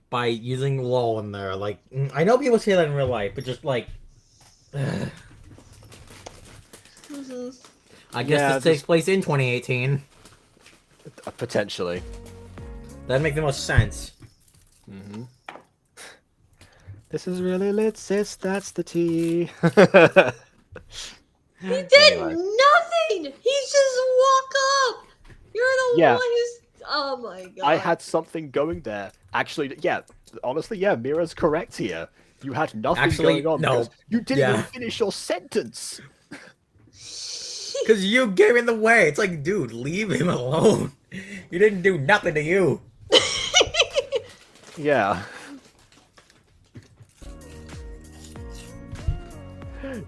by using lol in there. Like, I know people say that in real life, but just like, I guess this takes place in 2018. Potentially. That'd make the most sense. This is really lit, sis. That's the tea. He did nothing. He just walk up. You're the one who's. Oh my god. I had something going there. Actually, yeah. Honestly, yeah. Mira's correct here. You had nothing going on. No. Because you didn't even finish your sentence. Because you gave in the way. It's like, dude, leave him alone. You didn't do nothing to you. Yeah.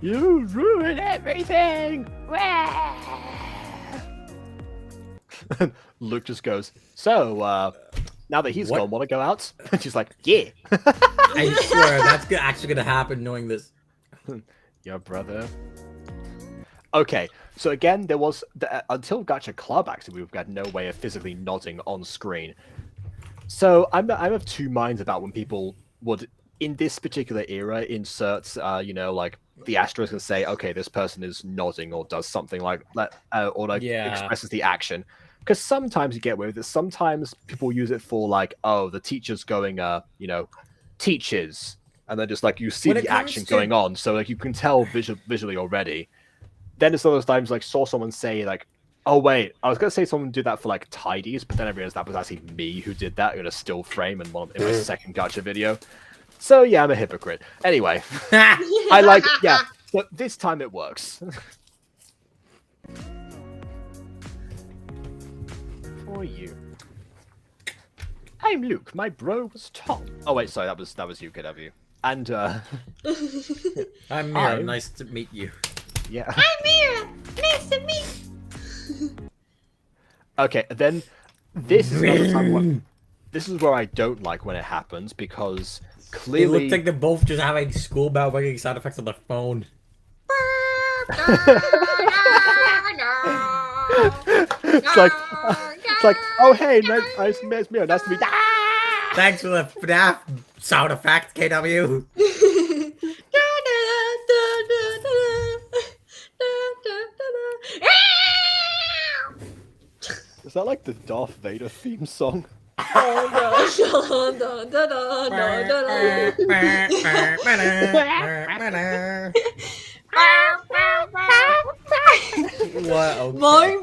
You ruined everything! Luke just goes, so, now that he's gone, want to go out? And she's like, yeah. I swear, that's actually going to happen knowing this. Your brother. Okay, so again, there was, until Gacha Club, actually, we've got no way of physically nodding on screen. So I'm of two minds about when people would, in this particular era, insert, you know, like, the asterisk and say, okay, this person is nodding or does something like that, or like expresses the action. Because sometimes you get away with it. Sometimes people use it for like, oh, the teacher's going, you know, teaches, and then just like you see the action going on, so like you can tell visually already. Then it's those times like saw someone say like, oh wait, I was gonna say someone did that for like tidies, but then I realized that was actually me who did that in a still frame in my second Gacha video. So yeah, I'm a hypocrite. Anyway, I like yeah, but this time it works. For you. I'm Luke. My bro was Tom. Oh wait, sorry, that was you, KW. And I'm Mira. Nice to meet you. Yeah. I'm Mira. Nice to meet. Okay, then this is another time this is where I don't like when it happens because clearly It looks like they're both just having school bell ringing sound effects on their phone. it's like, oh hey, nice to meet you. Nice to meet you. Thanks for the FNAF sound effect, KW. Is that like the Darth Vader theme song? What? Okay.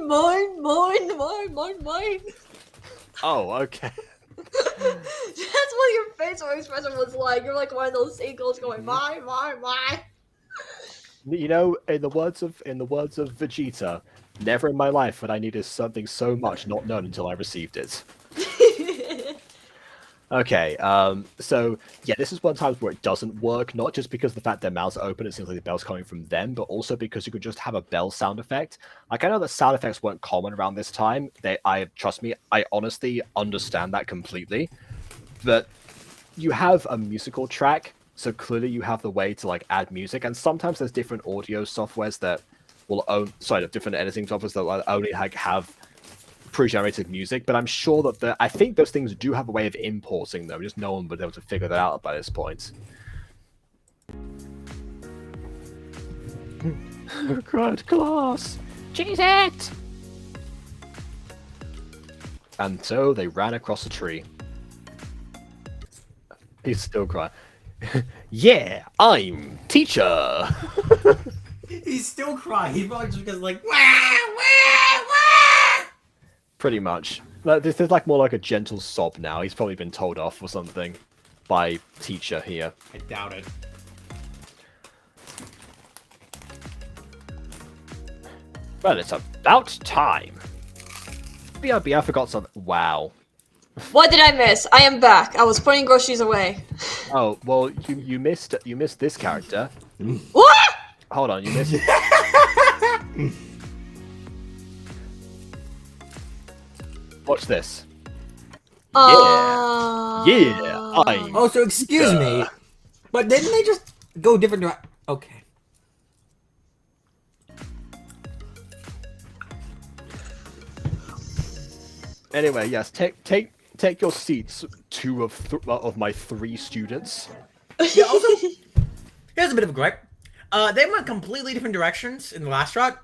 Mine. Oh, okay. That's what your facial expression was like. You're like one of those seagulls going, mine. You know, in the words of Vegeta, never in my life had I needed something so much not known until I received it. Okay, so yeah, this is one time where it doesn't work, not just because the fact their mouths are open, it seems like the bell's coming from them, but also because you could just have a bell sound effect. Like, I know that sound effects weren't common around this time. Trust me, I honestly understand that completely. But you have a musical track, so clearly you have the way to like add music, and sometimes there's different audio softwares that will different editing softwares that will only like have pre-generated music, but I'm sure that I think those things do have a way of importing them. Just no one would be able to figure that out by this point. Crowd class, cheese it! And so they ran across a tree. He's still crying. Yeah, I'm teacher. He's still crying. He's probably just because like. Pretty much. This is like more like a gentle sob now. He's probably been told off or something by teacher here. I doubt it. Well, it's about time. BRB, I forgot something. Wow. What did I miss? I am back. I was putting groceries away. Oh, well, you missed this character. What? Hold on, you missed. Watch this. Yeah, I'm. Oh, so excuse me, but didn't they just go different direction? Okay. Anyway, yes, take your seats, two of my three students. Yeah, also, here's a bit of a gripe. They went completely different directions in the last shot.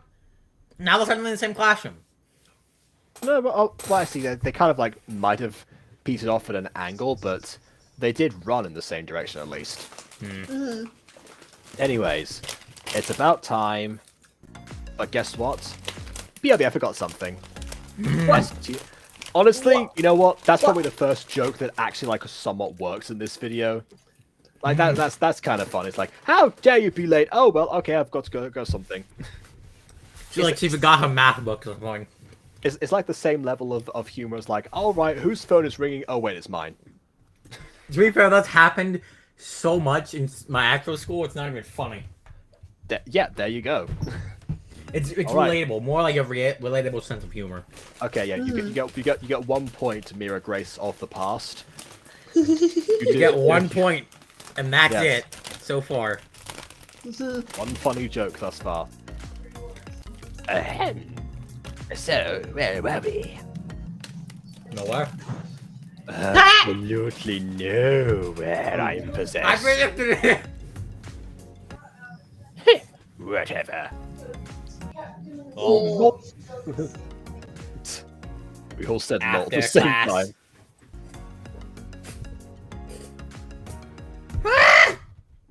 Now they're suddenly in the same classroom. No, but well, I see. They kind of like might have petered off at an angle, but they did run in the same direction at least. Anyways, it's about time. But guess what? BRB, I forgot something. Honestly, you know what? That's probably the first joke that actually like somewhat works in this video. Like that's kind of fun. It's like, how dare you be late? Oh well, okay, I've got to go something. She forgot her math book or something. It's like the same level of humor as like, all right, whose phone is ringing? Oh wait, it's mine. To be fair, that's happened so much in my actual school. It's not even funny. Yeah, there you go. It's right. relatable, more like a relatable sense of humor. Okay, yeah, you get 1 point to Mira Grace of the past. You get 1 point, and that's it so far. One funny joke thus far. So, where were we? Nowhere. Absolutely nowhere. I'm possessed. I predicted it. Whatever. Oh. We all said not at the After same class. time.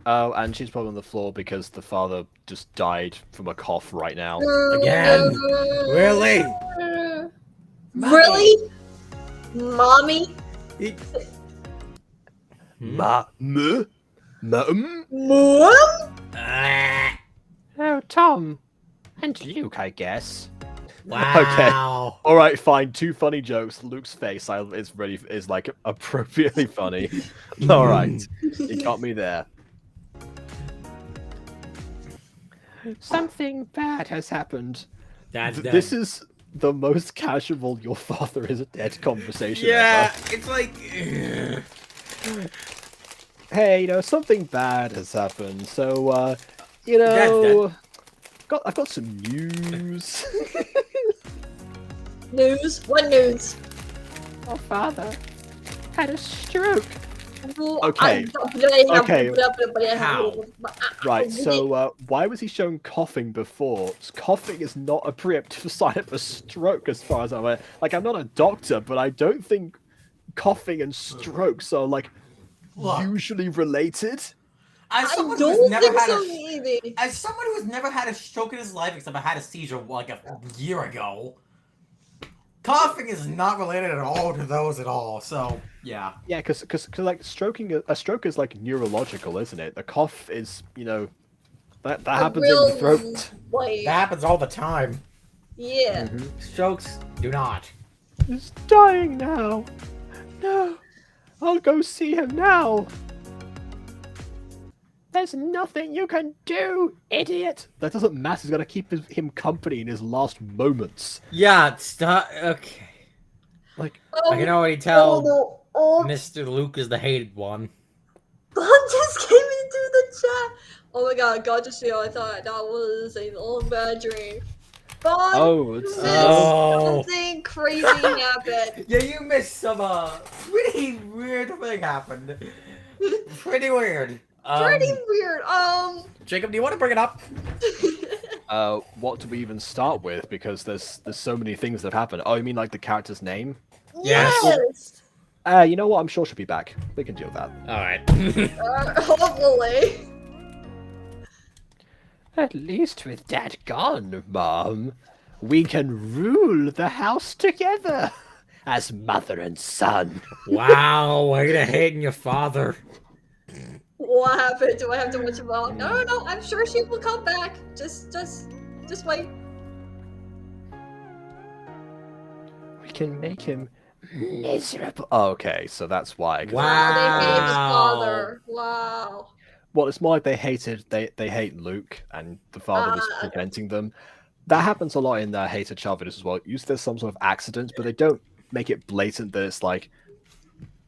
Oh, and she's probably on the floor because the father just died from a cough right now. Again? Really? Really? Mommy? Mom? Oh, Tom. And Luke, I guess. Wow. Okay. All right, fine. 2 funny jokes. Luke's face is like appropriately funny. All right, he got me there. Something bad has happened. This is the most casual "your father is dead" conversation ever. It's like. Hey, you know, something bad has happened. So, you know, I've got some news. News? What news? Your father had a stroke. Okay. Okay. How? Right, so why was he shown coughing before? Coughing is not a preemptive sign of a stroke as far as I'm aware. Like, I'm not a doctor, but I don't think coughing and strokes are like Look. usually related. As I someone don't who's never think had so, a, maybe. as someone who's never had a stroke in his life, except I had a seizure like a year ago, coughing is not related at all to those at all. So yeah. Yeah, because like a stroke is like neurological, isn't it? The cough is, you know, that A happens in the real, throat. like, That happens all the time. yeah. Strokes do not. He's dying now. No, I'll go see him now. There's nothing you can do, idiot. That doesn't matter. He's gonna keep him company in his last moments. Yeah, stop. Okay. Like, I can already tell no. Oh, Mr. Luke is the hated one. Bun just came into the chat. Oh my god, Gacha Studio, I thought that was a long bad dream. Bun, oh, it's something crazy happened. Yeah, you missed some pretty weird thing happened. Pretty weird. Pretty weird. Jacob, do you want to bring it up? what do we even start with? Because there's so many things that have happened. Oh, you mean like the character's name? Yes. You know what? I'm sure she'll be back. We can deal with that. All right. Hopefully. At least with Dad gone, Mom, we can rule the house together as mother and son. Wow, way to hating your father. What happened? Do I have to watch him out? No, I'm sure she will come back. Just wait. We can make him miserable. Oh, okay, so that's why. Wow. They hate his father. Wow. Well, it's more like they hate Luke, and the father was preventing them. That happens a lot in hated child videos as well. Usually there's some sort of accident, but they don't make it blatant that it's like.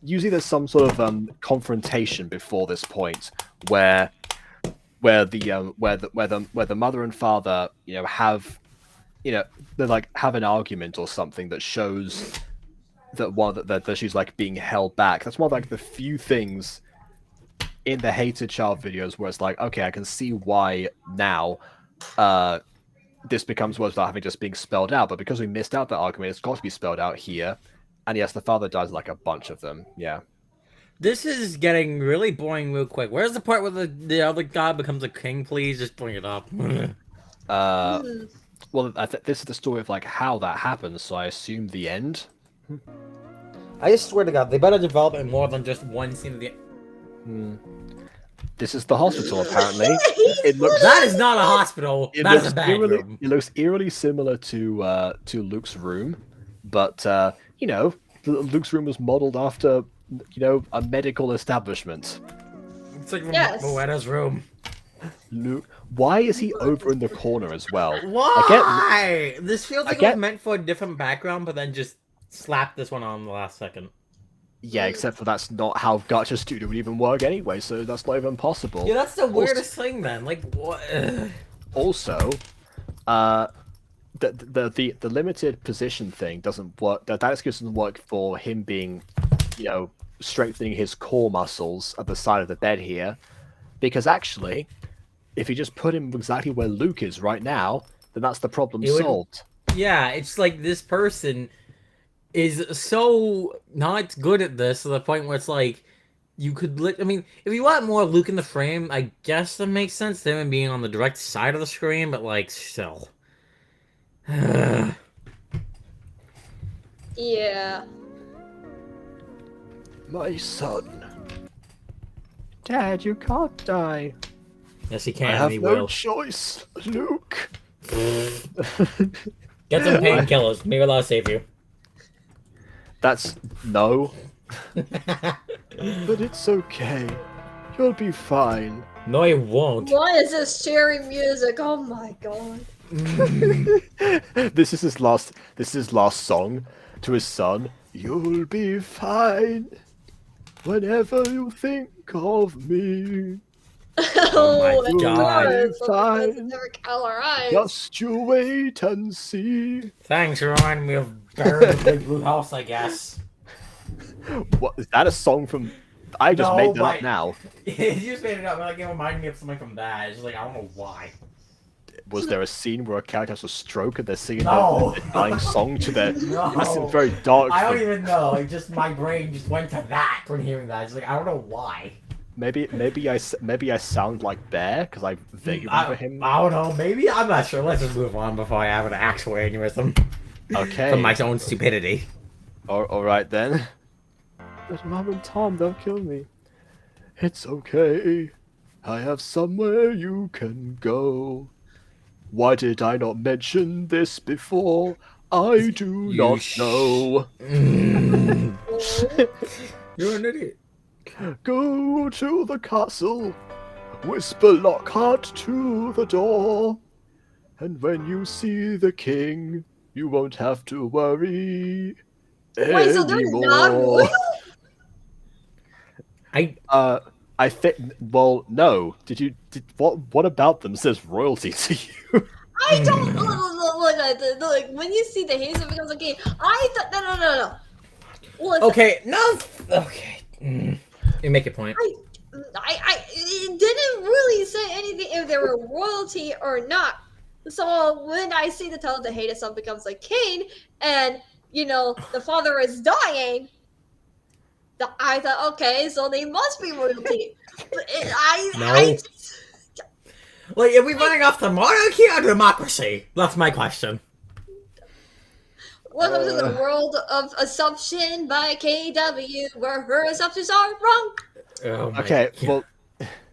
Usually there's some sort of confrontation before this point where the mother and father have they like have an argument or something that shows that she's like being held back. That's one of like the few things in the hated child videos where it's like, okay, I can see why now this becomes worse without having just being spelled out, but because we missed out that argument, it's got to be spelled out here. And yes, the father dies like a bunch of them. Yeah. This is getting really boring real quick. Where's the part where the other guy becomes a king? Please just bring it up. Well, this is the story of like how that happens, so I assume the end. I just swear to God, they better develop it more than just one scene of the. This is the hospital, apparently. That is not a hospital. That's a bedroom. It looks eerily similar to Luke's room, but Luke's room was modeled after a medical establishment. It's like Yes. Moeda's room. Luke, why is he over in the corner as well? Why? This feels like it was meant for a different background, but then just slap this one on the last second. Yeah, except for that's not how Gacha Studio would even work anyway, so that's not even possible. Yeah, that's the weirdest thing then. Like, what? Also, the limited position thing doesn't work. That excuse doesn't work for him being, strengthening his core muscles at the side of the bed here, because actually, if you just put him exactly where Luke is right now, then that's the problem solved. Yeah, it's like this person is so not good at this to the point where it's like you could. I mean, if you want more Luke in the frame, I guess that makes sense. Him being on the direct side of the screen, but like still. Yeah. My son. Dad, you can't die. Yes, he can. I have He no will. choice, Luke. Get some painkillers. Maybe that'll save you. That's no. But it's okay. You'll be fine. No, he won't. Why is this cheery music? Oh my god. This is his last song to his son. You'll be fine whenever you think of me. Oh my of God. course, Fine. that's never color eyes. Just you wait and see. Thanks for reminding me of Bear in the Big Blue House, I guess. What is that? A song from? I just No, made that but- up now. You just made it up. Like, it reminded me of something from that. It's just like, I don't know why. was there a scene where a character has a stroke and they're singing No. the dying song to their? No. That seems very dark. I don't even know. It just my brain just went to that when hearing that. It's like I don't know why. Maybe I sound like Bear because I vaguely remember him. I don't know. Maybe I'm not sure. Let's just move on before I have an actual aneurysm. Okay. From my own stupidity. All right then. But Mom and Tom, don't kill me. It's okay. I have somewhere you can go. Why did I not mention this before? I do not know. You're an idiot. Go to the castle. Whisper Lockhart to the door. And when you see the king, you won't have to worry Wait, so they're not anymore. I I think. Well, no. What about them says royalty to you? I don't look. When you see the haze, it becomes okay. I thought no. Listen, okay. No. Okay. You make your point. it didn't really say anything if they were royalty or not. So when I see the tell the hated son becomes like king, and the father is dying, I thought, okay, so they must be royalty. But No. Like, are we running off the monarchy or democracy? That's my question. Welcome to the world of assumption by KW, where her assumptions are wrong. Oh my Okay, God. well,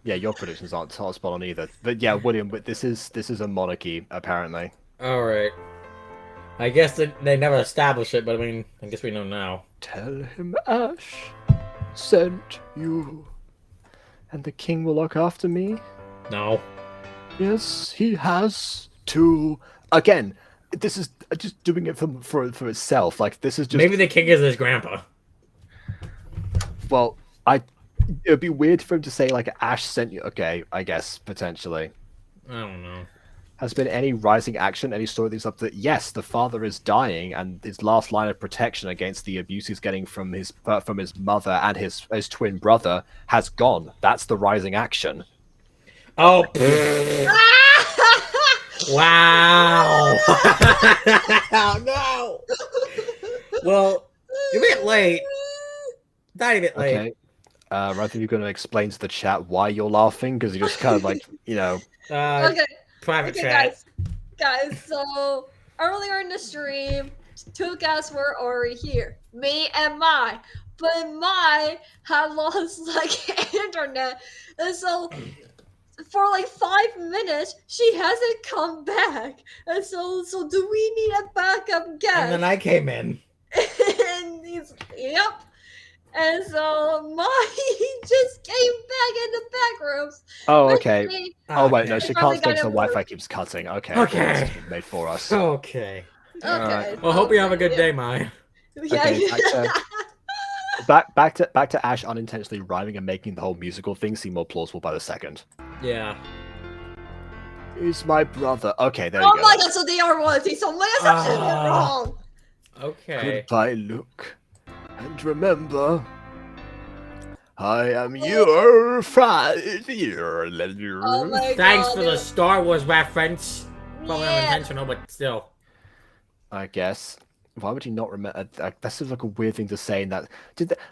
yeah, your predictions aren't spot on either. But yeah, William, but this is a monarchy apparently. All right. I guess they never established it, but I mean, I guess we know now. Tell him Ash sent you, and the king will look after me. No. Yes, he has to. Again, this is just doing it for itself. Like this is just Maybe the king is his grandpa. well, it would be weird for him to say like Ash sent you. Okay, I guess potentially. I don't know. Has been any rising action, any story that's up that yes, the father is dying, and his last line of protection against the abuse he's getting from his mother and his twin brother has gone. That's the rising action. Oh. Wow. No. Well, you're a bit late. Tiny bit late. Okay. Rather you're going to explain to the chat why you're laughing because you're just kind of like Okay. Private Okay, chat. guys. So earlier in the stream, two guests were already here, me and Mai. But Mai had lost like internet, and so for like 5 minutes she hasn't come back. And so do we need a backup guest? And then I came in. And he's yep. And so Mai just came back in the back rooms. Oh, okay. Basically, Oh wait, no, she Probably can't because got the it Wi-Fi keeps cutting. Okay. Okay. It's made for us. Okay. Okay. Well, hope you have a good day, Mai. Yeah. Okay, back to Ash unintentionally rhyming and making the whole musical thing seem more plausible by the second. Yeah. He's my brother. Okay, there you Oh go. my god, so they are royalty. So my assumption is wrong. Okay. Goodbye, Luke. And remember, I am your father. Oh my Thanks god. for the Star Wars reference. Probably Yeah. unintentional, but still. I guess. Why would he not remember? That seems like a weird thing to say. In that,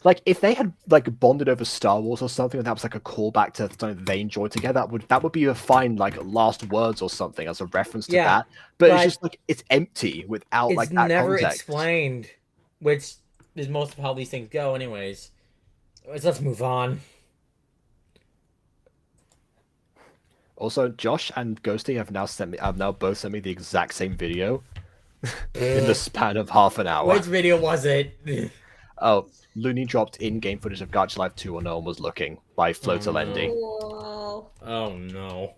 like if they had like bonded over Star Wars or something, and that was like a callback to something that they enjoyed together, that would be a fine like last words or something as a reference to that. But it's just like it's empty without like that never context. explained, which is most of how these things go, anyways. Let's move on. Also, Josh and Ghosty have now both sent me the exact same video in the span of half an hour. Which video was it? Oh, Looney dropped in-game footage of Gacha Life 2 or No One Was Looking by Floater Lendy. Whoa. Oh no.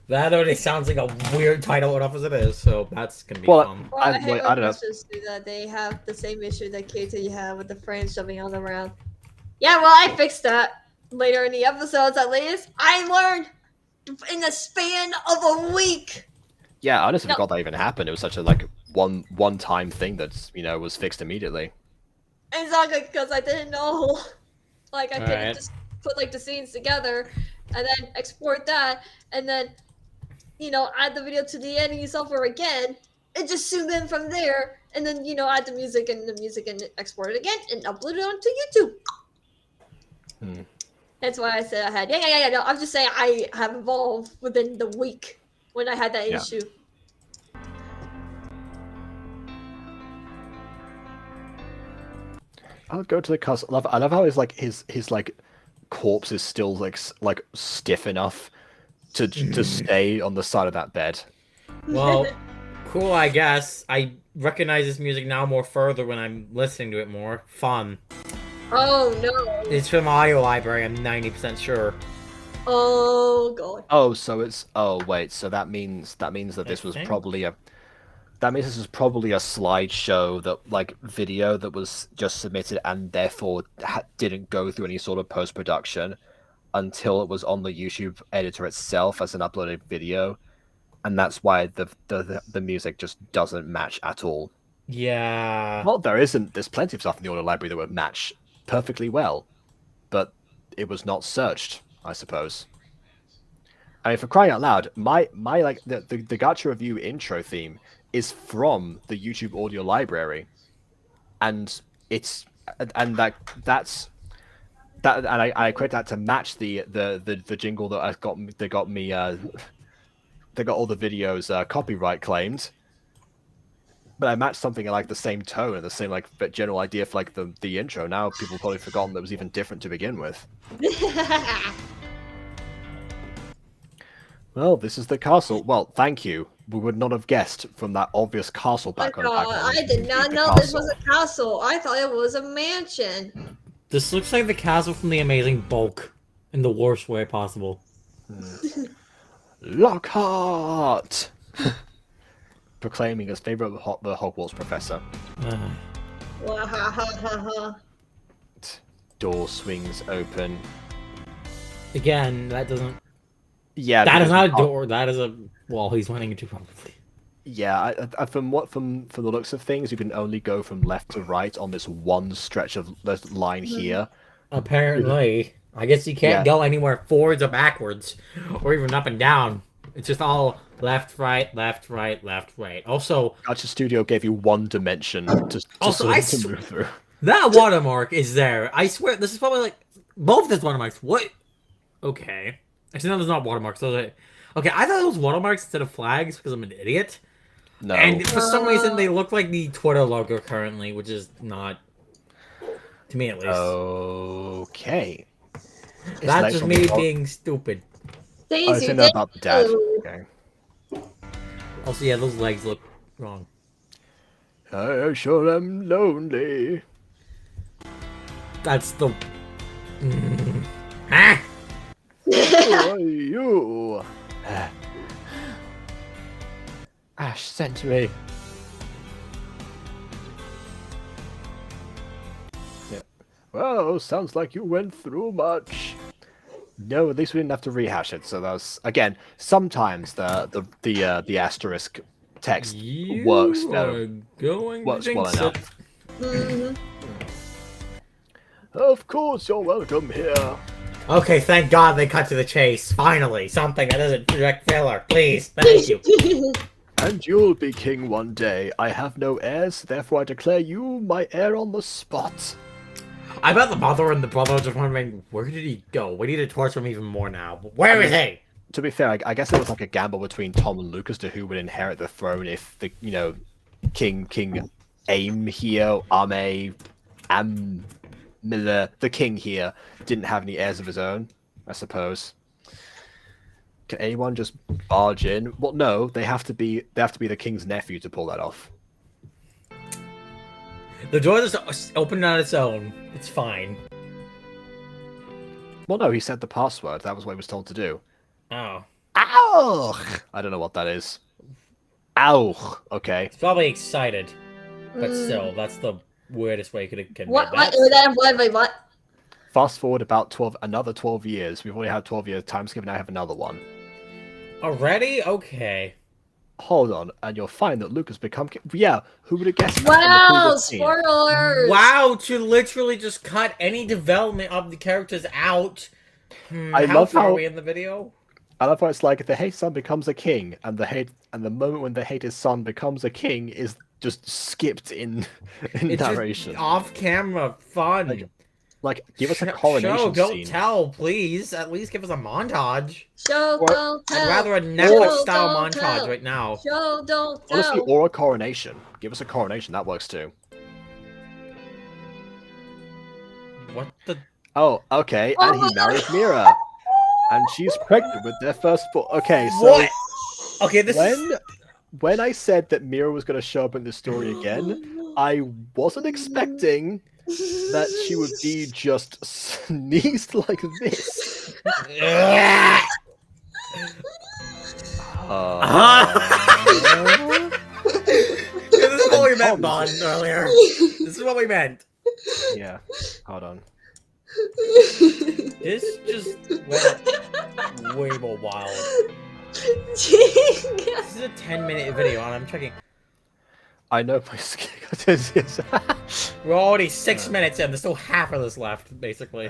That already sounds like a weird title enough as it is, so that's gonna be fun. Well, I hate I when don't know. Christians do that. They have the same issue that KT had with the friends jumping on around. Yeah, well, I fixed that later in the episodes. At least I learned in the span of a week. Yeah, I honestly forgot that even happened. It was such a like one-time thing that was fixed immediately. And it's not good because I didn't know. Like I couldn't Alright. just put like the scenes together and then export that and then add the video to the editing software again, and just zoom in from there, and then add the music and export it again and upload it onto YouTube. That's why I said I had. Yeah. No, I'm just saying I have evolved within the week when I had that issue. I'll go to the castle. I love how his like corpse is still like stiff enough to stay on the side of that bed. Well, cool, I guess. I recognize this music now more further when I'm listening to it more. Fun. Oh no. It's from Audio Library, I'm 90% sure. Oh god. Oh, so it's wait, so that means that this was probably a slideshow that video that was just submitted and therefore didn't go through any sort of post-production until it was on the YouTube editor itself as an uploaded video, and that's why the music just doesn't match at all. Yeah. Well, there's plenty of stuff in the audio library that would match perfectly well, but it was not searched, I suppose. I mean, for crying out loud, my the Gacha review intro theme is from the YouTube audio library, and I create that to match the jingle that got me that got all the videos copyright claimed. But I matched something like the same tone and the same general idea for the intro. Now people have probably forgotten that it was even different to begin with. Well, this is the castle. Well, thank you. We would not have guessed from that obvious castle background. I did not know this was a castle. I thought it was a mansion. This looks like the castle from The Amazing Bulk in the worst way possible. Lockhart! Proclaiming his favorite the Hogwarts professor. Door swings open. Again, that doesn't... Yeah, that is not a door. That is a wall he's running into, probably. Yeah, from the looks of things, you can only go from left to right on this one stretch of this line here. Apparently, I guess you can't go anywhere forwards or backwards, or even up and down. It's just all left, right, left, right, left, right. Also, Gacha Studio gave you one dimension to move through. That watermark is there. I swear, this is probably like both these watermarks. What? Okay. Actually, no, there's not watermarks. Okay, I thought it was watermarks instead of flags because I'm an idiot. No. And for some reason, they look like the Twitter logo currently, which is not, to me at least. Okay. That's just me being stupid. Daisy, I know about the dad. Okay. Also, yeah, those legs look wrong. I sure am lonely. That's the... Ah! Who are you? Ash sent me. Yeah. Well, sounds like you went through much. No, at least we didn't have to rehash it. So that was, again, sometimes the asterisk text works well enough. Of course, you're welcome here. Okay, thank God they cut to the chase. Finally, something that isn't direct filler. Please, thank you. And you'll be king one day. I have no heirs, therefore I declare you my heir on the spot. I bet the mother and the brother are just wondering, where did he go? We need to torture him even more now. Where is he? To be fair, I guess it was like a gamble between Tom and Lucas to who would inherit the throne if the King Aim here, Miller, the king here, didn't have any heirs of his own, I suppose. Can anyone just barge in? Well, no, they have to be the king's nephew to pull that off. The door just opened on its own. It's fine. Well, no, he said the password. That was what he was told to do. Oh. Ow! I don't know what that is. Ow! Okay. He's probably excited. But still, that's the weirdest way you could have conveyed that. What? Fast forward about another 12 years. We've already had 12 years time skip, and I have another one. Already? Okay. Hold on, and you'll find that Lucas become king. Yeah, who would have guessed that? Wow, spoilers! Wow, to literally just cut any development of the characters out. I how love far how are we in the video? I love how it's like the hate son becomes a king, and the moment when the hated son becomes a king is just skipped in It's narration. just off-camera fun. Like, give us a Show, coronation don't scene. tell, please. At least give us a montage. Show, Or- don't tell. I'd rather a Show, Netflix-style don't montage tell. right now. Show, don't tell. Honestly, or a coronation. Give us a coronation. That works too. What the? Oh, okay. Oh And my he God. marries Mira, and she's pregnant with their first. Okay, so What? Okay, this is... when I said that Mira was going to show up in this story again, I wasn't expecting that she would be just sneezed like this. This is what we meant, Tom, Bon, earlier. This is what we meant. Yeah, hold on. This just went way more wild. This is a 10-minute video, and I'm checking. I know my skin. We're already 6 minutes in. There's still half of this left, basically.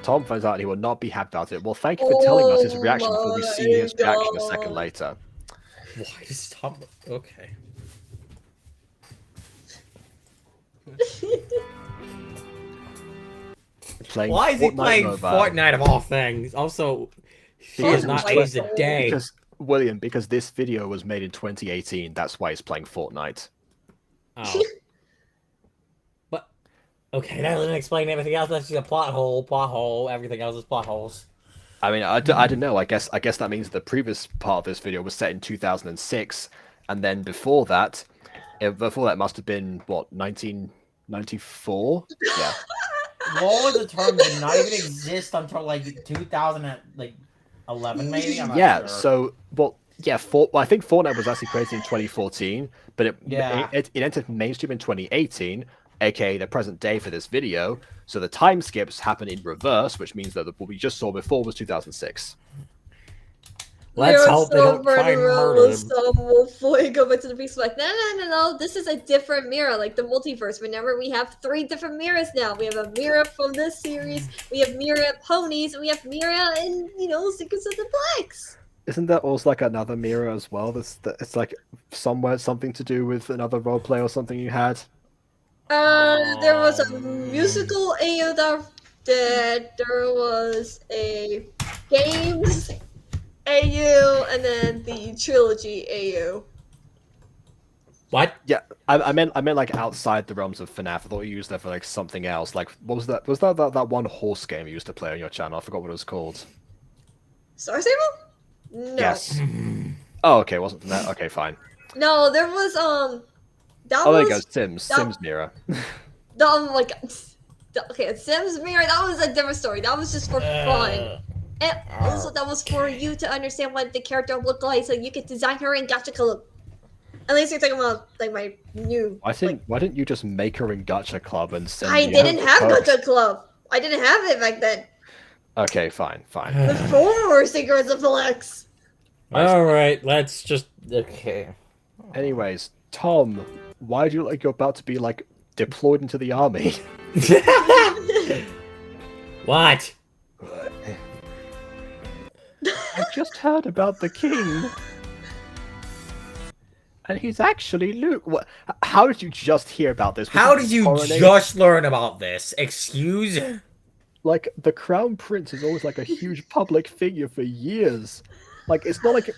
Tom finds out he will not be happy about it. Well, thank you for telling us his reaction before we see his reaction a second later. Why is Tom... Okay. Why is he playing Fortnite of all things? Also, she has not aged a day. Because this video was made in 2018. That's why he's playing Fortnite. Oh. But, okay, that doesn't explain everything else. That's just a plot hole. Everything else is plot holes. I mean, I don't know. I guess that means the previous part of this video was set in 2006, and then before that must have been what, 1994? Yeah. What was the term did not even exist until like 2011 maybe? I'm not sure. So I think Fortnite was actually created in 2014, but it entered mainstream in 2018, aka the present day for this video. So the time skips happen in reverse, which means that what we just saw before was 2006. Let's hope they don't try and murder him. Before you go back to the beast, like, no, this is a different mirror, like the multiverse. Remember, we have 3 different mirrors now. We have a mirror from this series, we have Mira ponies, and we have Mira in, Secrets of the Blacks. Isn't there also like another mirror as well? It's like something to do with another roleplay or something you had? There was a musical AU that there was a games AU, and then the trilogy AU. What? Yeah, I meant like outside the realms of FNAF. I thought you used that for like something else. Like, what was that? Was that one horse game you used to play on your channel? I forgot what it was called. Star Stable? No. Yes. Oh, okay. Wasn't from that? Okay, fine. No, there was there you go. Sims Mirror. Okay, Sims Mirror. That was a different story. That was just for fun. And also, that was for you to understand what the character looked like, so you could design her in Gacha color. At least you're talking about like my new. Why didn't you just make her in Gacha Club and send? I didn't have Gacha Club. I didn't have it back then. Okay, fine. Before Secrets of the Blacks. All right, let's just okay. Anyways, Tom, why do you like you're about to be like deployed into the army? What? I just heard about the king. And he's actually Luke. What? How did you just hear about this? How did you just learn about this? Excuse? Like, the Crown Prince is always like a huge public figure for years. Like, it's not like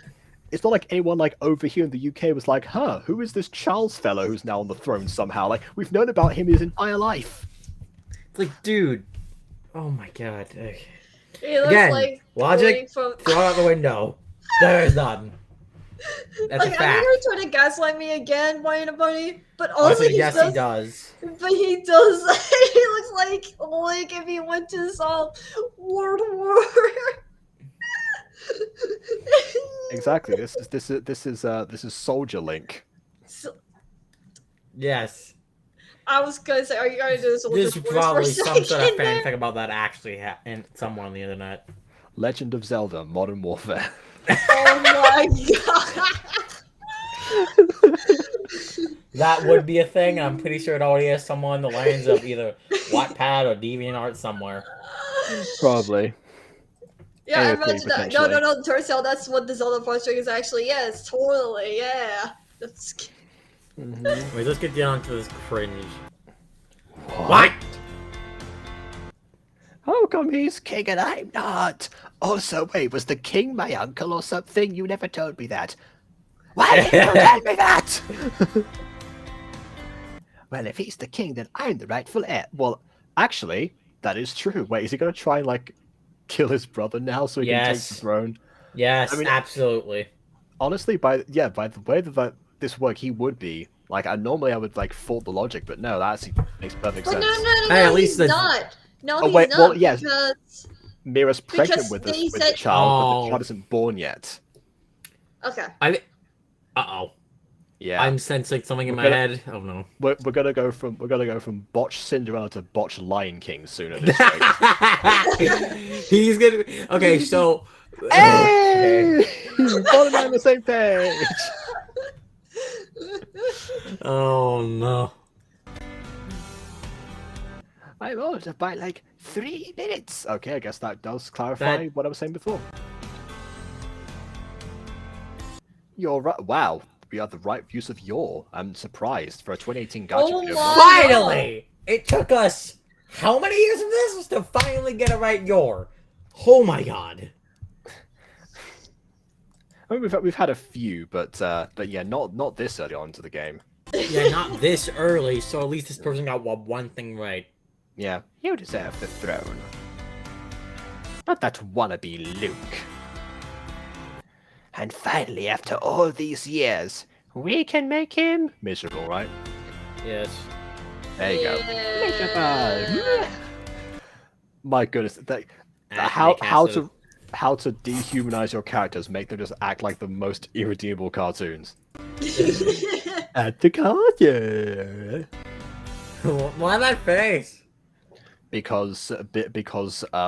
anyone like over here in the UK was like, huh, who is this Charles fellow who's now on the throne somehow? Like, we've known about him his entire life. It's like, dude. Oh my god. Okay. Again, like logic, throw it out the window. There's none. That's a fact. I think you're trying to gaslight me again, Brian Bunny, but also yes, he does. But he does. He looks like if he went to some World War. Exactly. This is Soldier Link. Yes. I was gonna say, are you gonna do this? There's probably some sort of fanfic about that actually in somewhere on the internet. Legend of Zelda: Modern Warfare. Oh my god! That would be a thing. I'm pretty sure it already has someone on the lines of either Wattpad or DeviantArt somewhere. Probably. Yeah, I AOP, imagine that. No, potentially. no, no. Turns out that's what the Zelda frustrations actually is. Totally, yeah. That's... Mhm. Wait, let's get down to this cringe. What? How come he's king and I'm not? Also, wait, was the king my uncle or something? You never told me that. Why didn't you tell me that? Well, if he's the king, then I'm the rightful heir. Well, actually, that is true. Wait, is he gonna try and like kill his brother now so he can take the Yes. throne? I Yes, mean, absolutely. honestly, by the way that this worked, he would be like. Normally I would like fault the logic, but no, that actually makes perfect But no, sense. no, no, Hey, no, at least he's the not. No, Oh he's wait, well, not yes, Mira's pregnant because with they the said child, but the child isn't born yet. okay. Uh-oh. Yeah, I'm sensing something in we're my gonna head. Oh no. we're gonna go from botch Cinderella to botch Lion King soon at this rate. He's gonna okay, so Hey, Paul and I on the same page. Oh no. I'm older by like 3 minutes. Okay, I guess that does clarify what I was saying before. You're right. Wow, we have the right use of your. I'm surprised for a 2018 gacha Oh video. my- Finally! It took us how many years of this to finally get it right your? Oh my god. I mean, we've had a few, but yeah, not this early on into the game. Yeah, not this early, so at least this person got one thing right. Yeah, you deserve the throne. Not that wannabe Luke. And finally, after all these years, we can make him miserable, right? Yes. There you go. Yeah. Miserable. My goodness, Ah, how to dehumanize your characters, make them just act like the most irredeemable cartoons. At the cartoon. Why that face? Because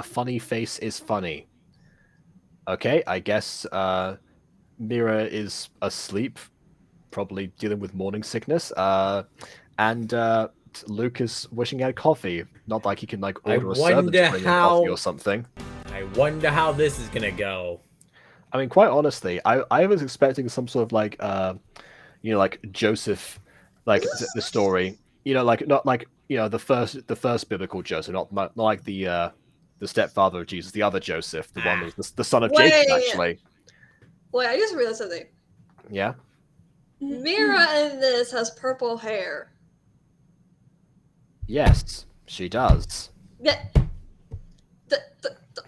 funny face is funny. Okay, I guess Mira is asleep, probably dealing with morning sickness. And Luke is wishing he had coffee. Not like he can like order a servant to bring him coffee or something. I wonder how this is gonna go. I mean, quite honestly, I was expecting some sort of like like Joseph, like the story. Like not like the first biblical Joseph, not like the stepfather of Jesus, the other Joseph, the one that was the son of Jacob, actually. Wait, I just realized something. Yeah. Mira in this has purple hair. Yes, she does. Yeah.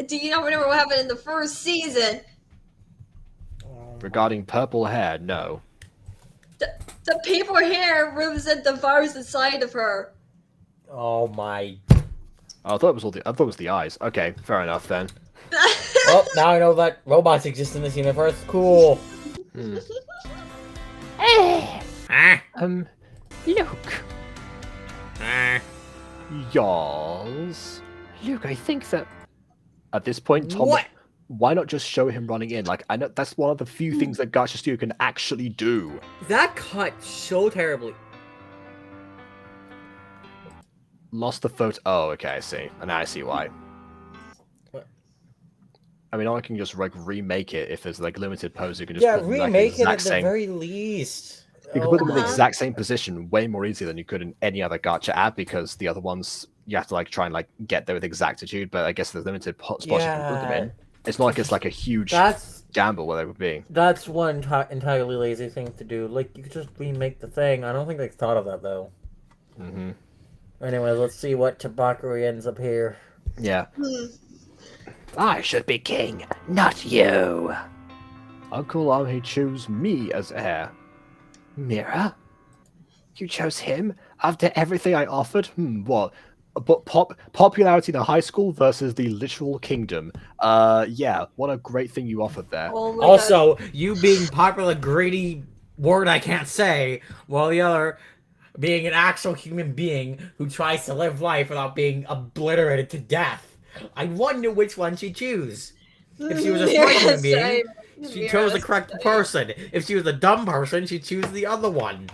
Do you not remember what happened in the first season? Regarding purple hair, no. The purple hair represents the virus inside of her. Oh my. Oh, I thought it was the eyes. Okay, fair enough then. Well, now I know that robots exist in this universe. Cool. Ah. Luke. Ah. Yes. Luke, I think that at this point, Tom, What? why not just show him running in? Like, I know that's one of the few things that Gacha Studio can actually do. That cut so terribly. Lost the photo. Oh, okay, I see. And now I see why. What? I mean, I can just like remake it if there's like limited pose. You can just put them, like, remake it exact at the same. very least. You can put them in the Uh-huh. exact same position way more easily than you could in any other gacha app, because the other ones you have to like try and like get there with exactitude. But I guess there's limited spots you can put them in. It's not like it's like a huge That's gamble where they were being. that's one entirely lazy thing to do. Like you could just remake the thing. I don't think they thought of that though. Mm-hmm. Anyway, let's see what Tabakari ends up here. Yeah. I should be king, not you. Uncle Amhe chose me as heir. Mira? You chose him after everything I offered? What? But popularity in a high school versus the literal kingdom. Yeah, what a great thing you offered there. Oh my Also, you being popular, greedy word I can't say, while the other being an actual human being who tries to live life without being obliterated to death. I wonder which one she'd choose. If she was a smart human being, she chose the correct person. If she was a dumb person, she'd choose the other one.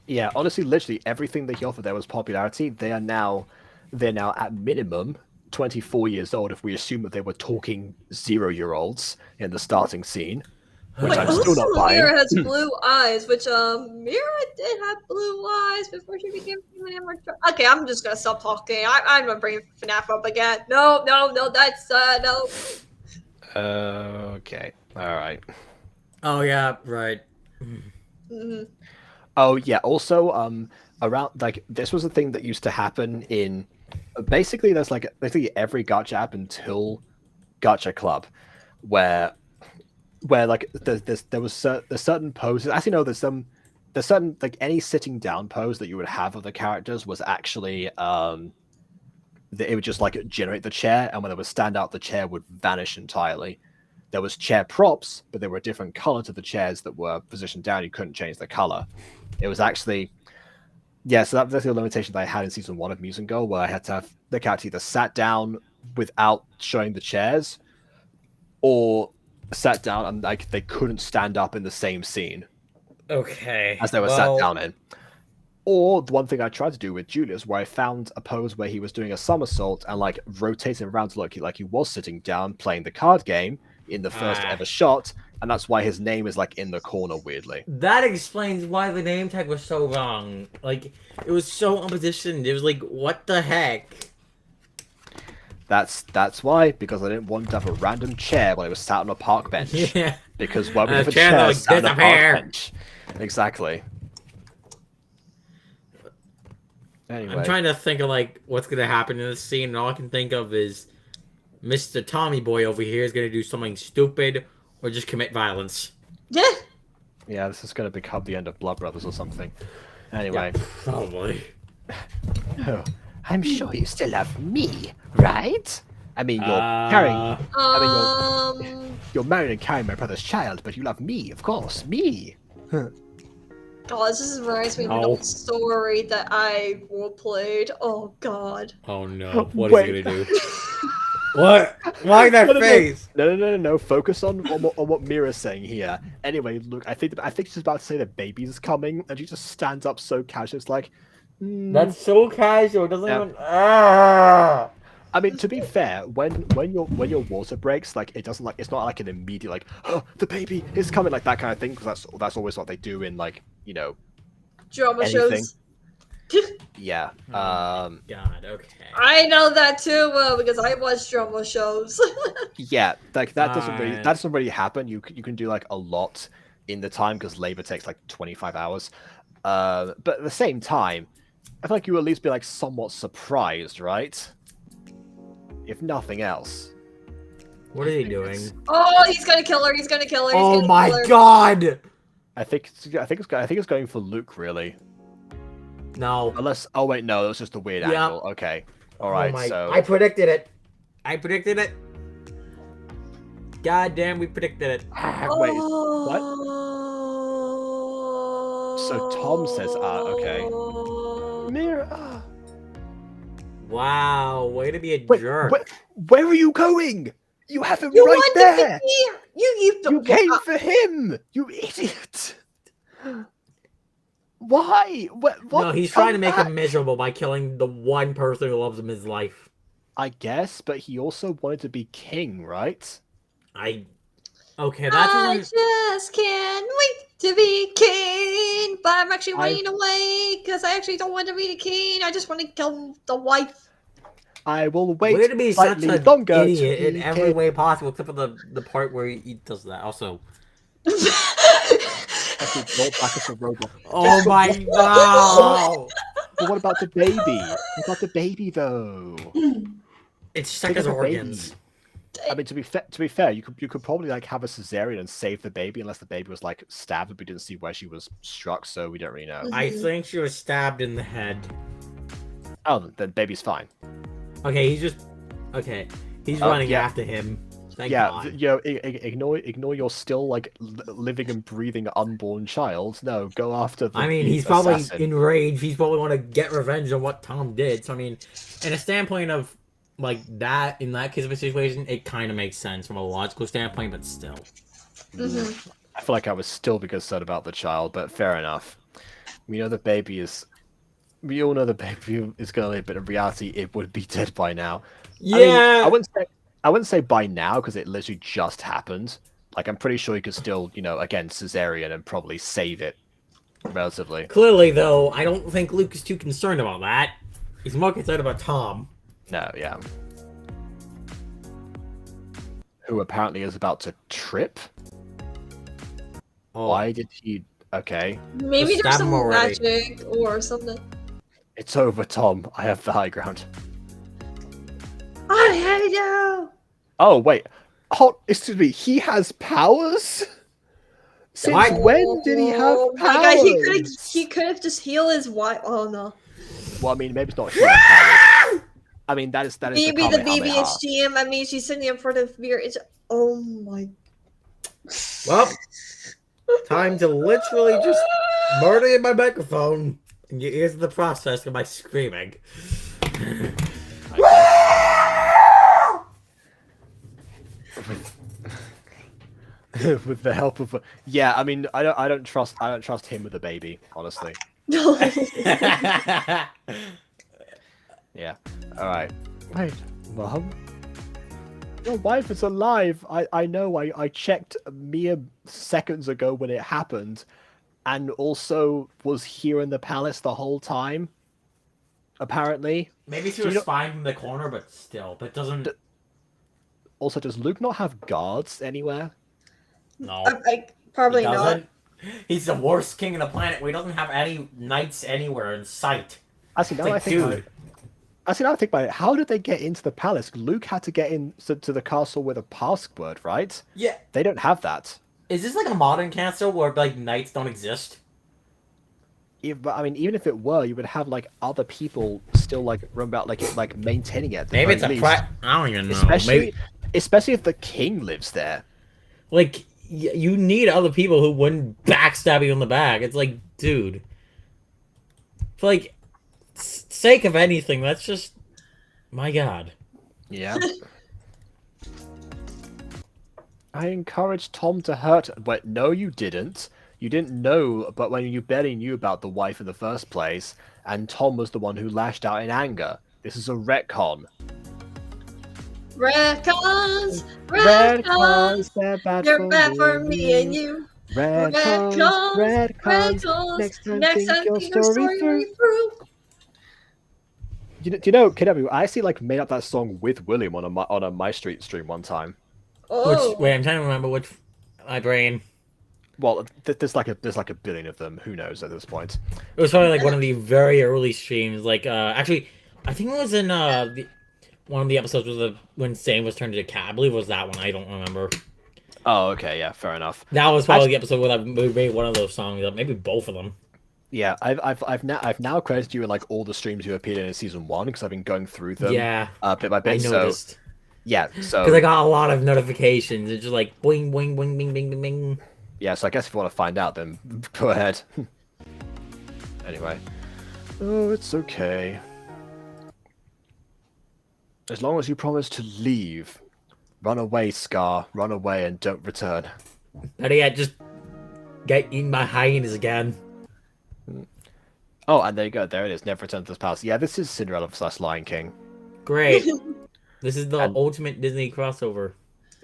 Yeah, honestly, literally everything that he offered there was popularity. They're now at minimum 24 years old if we assume that they were talking 0-year-olds in the starting scene, which Wait, I'm still not also buying. Mira has blue eyes, which Mira did have blue eyes before she became human amateur. Okay, I'm just gonna stop talking. I'm gonna bring FNAF up again. No, that's no. Okay, all right. Oh yeah, right. Mhm. Oh yeah. Also, around like this was a thing that used to happen in basically there's like basically every gacha app until Gacha Club, where like there's certain poses. As you know, there's certain like any sitting down pose that you would have of the characters was actually it would just like generate the chair, and when it would stand out, the chair would vanish entirely. There was chair props, but they were a different color to the chairs that were positioned down. You couldn't change the color. It was actually so that's the limitation that I had in season 1 of Muse Go, where I had to have the character either sat down without showing the chairs, or sat down and like they couldn't stand up in the same scene Okay. as they were sat down in. Or the one thing I tried to do with Julius, where I found a pose where he was doing a somersault and like rotating around to look like he was sitting down playing the card game in the first ever shot, and that's why his name is like in the corner weirdly. That explains why the name tag was so wrong. Like, it was so unpositioned. It was like, what the heck? That's why, because I didn't want to have a random chair when I was sat on a park bench. Yeah. Because why would you have a chair chair like sat on a park disappear. bench? Exactly. Anyway. I'm trying to think of like what's gonna happen in this scene, and all I can think of is Mr. Tommy Boy over here is gonna do something stupid or just commit violence. Yeah. Yeah, this is gonna become the end of Blood Brothers or something. Anyway. Yeah, probably. Oh, I'm sure you still love me, right? I mean, you're carrying. I mean, you're married and carrying my brother's child, but you love me, of course, me. God, this just reminds me of an old story that I roleplayed. Oh God. Oh no! What is he gonna do? What? Why that face? No. Focus on what Mira's saying here. Anyway, look, I think she's about to say the baby's coming, and she just stands up so casual. It's like, that's so casual. It doesn't even. I mean, to be fair, when your water breaks, like it doesn't it's not like an immediate like, oh, the baby is coming, like that kind of thing, because that's always what they do in like drama anything. shows. Yeah. God. Okay. I know that too well because I watch drama shows. Yeah, like that doesn't really happen. You can do like a lot in the time because labor takes like 25 hours. But at the same time, I feel like you at least be like somewhat surprised, right? If nothing else. What are they doing? Oh, he's gonna kill her. He's gonna kill her. Oh my God! I think it's going for Luke, really. No. Unless, oh wait, no, that's just a weird angle. Okay, all right. So I predicted it. I predicted it. God damn, we predicted it. Wait, what? So Tom says, okay. Mira. Wow, way to be a Wait, jerk. where are you going? You have him You right want there. You came for him. You idiot. Why? What? No, he's trying to make him miserable by killing the one person who loves him in his life. I guess, but he also wanted to be king, right? Okay, that I doesn't... just can't wait to be king, but I'm actually running away because I actually don't want to be the king. I just want to kill the wife. I will wait Way to be such slightly an longer idiot to in be every king. way possible, except for the part where he does that. Also, Actually, roll back as a robot. oh my god! But what about the baby? What about the baby though? It's stuck Think as of the baby. organs. I mean, to be fair, you could probably like have a cesarean and save the baby, unless the baby was like stabbed, but we didn't see where she was struck, so we don't really know. I think she was stabbed in the head. Oh, then baby's fine. Okay, he's running after him. Thank God. Ignore your still like living and breathing unborn child. No, go after the. I mean, he's probably enraged. He's probably want to get revenge on what Tom did. So I mean, in a standpoint of like that, in that case of a situation, it kind of makes sense from a logical standpoint, but still. I feel like I was still be concerned about the child, but fair enough. We know the baby is. We all know the baby is going to live, but in reality, it would be dead by now. Yeah. I wouldn't say by now because it literally just happened. Like I'm pretty sure he could still, again, cesarean and probably save it relatively. Clearly, though, I don't think Luke is too concerned about that. He's more concerned about Tom. No, yeah. Who apparently is about to trip. Oh, Why did he? Okay. Maybe Just there's stab him some already. magic or something. It's over, Tom. I have the high ground. I hate you! Oh, wait. Oh, excuse me. He has powers? Since What? when did he have Oh powers? my god, he could have just healed his wife. Oh no. Well, I mean, maybe it's not healing powers. I mean, that is Maybe the baby Kamehameha. is GM. I mean, she's sitting in front of mirror. It's oh my. Well, time to literally just murder in my microphone and get into the process of my screaming. With the help of, yeah, I mean, I don't trust him with a baby, honestly. No. Yeah. All right. Wait, Mom. Your wife is alive. I know. I checked mere seconds ago when it happened, and also was here in the palace the whole time. Apparently. Maybe through a spine from the corner, but still, that doesn't. Also, does Luke not have guards anywhere? No, probably he not. doesn't. He's the worst king on the planet. We doesn't have any knights anywhere in sight. Actually, now I think about it, how did they get into the palace? Luke had to get in to the castle with a password, right? Yeah. They don't have that. Is this like a modern castle where like knights don't exist? But I mean, even if it were, you would have like other people still like run about like maintaining it. At the Maybe very it's least. I don't even know. Especially if the king lives there. Like you need other people who wouldn't backstab you in the back. It's like, dude. For like sake of anything, that's just my god. Yeah. I encouraged Tom to hurt, but no, you didn't. You didn't know, but when you barely knew about the wife in the first place, and Tom was the one who lashed out in anger. This is a retcon. Retcons, They're bad you're for bad for me me and you. Retcons. Next time think your story through. Do you know, KW, I actually like made up that song with William on a My Street stream one time. Oh. Wait, I'm trying to remember which. My brain. Well, there's like a billion of them. Who knows at this point? It was probably like one of the very early streams. Like, actually, I think it was in one of the episodes when Sam was turned into a cat. I believe it was that one. I don't remember. Oh, okay, yeah, fair enough. That was probably the episode where we made one of those songs up. Maybe both of them. Yeah, I've now credited you in like all the streams you appeared in season 1 because I've been going through them. Yeah, bit by bit. I noticed. So yeah, so because I got a lot of notifications. It's just like boing, boing, boing, bing, bing, bing, bing. Yeah, so I guess if you want to find out, then go ahead. Anyway, oh, it's okay. As long as you promise to leave, run away, Scar. Run away and don't return. Better yet, just get eaten by hyenas again. Oh, and there you go. There it is. Never return to this palace. Yeah, this is Cinderella / Lion King. Great. This is the ultimate Disney crossover.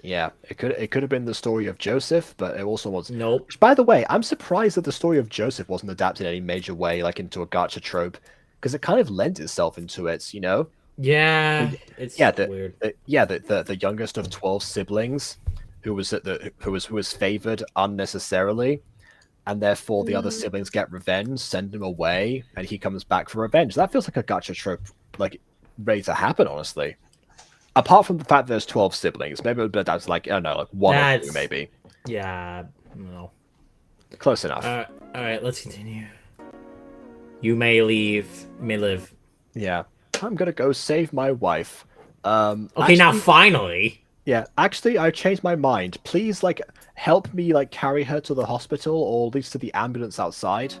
Yeah, it could have been the story of Joseph, but it also was. Nope. Which, by the way, I'm surprised that the story of Joseph wasn't adapted in any major way, like into a gacha trope, because it kind of lends itself into it, you know? Yeah, it's weird. The youngest of 12 siblings, who was favored unnecessarily, and therefore the other siblings get revenge, send him away, and he comes back for revenge. That feels like a gacha trope, like ready to happen, honestly. Apart from the fact that there's 12 siblings, maybe that's like, I don't know, like one or two, maybe. Yeah, no. Close enough. Alright, let's continue. You may leave, you may live. Yeah. I'm gonna go save my wife. Okay, actually, now finally! Yeah, actually, I changed my mind. Please, like, help me, like, carry her to the hospital, or at least to the ambulance outside.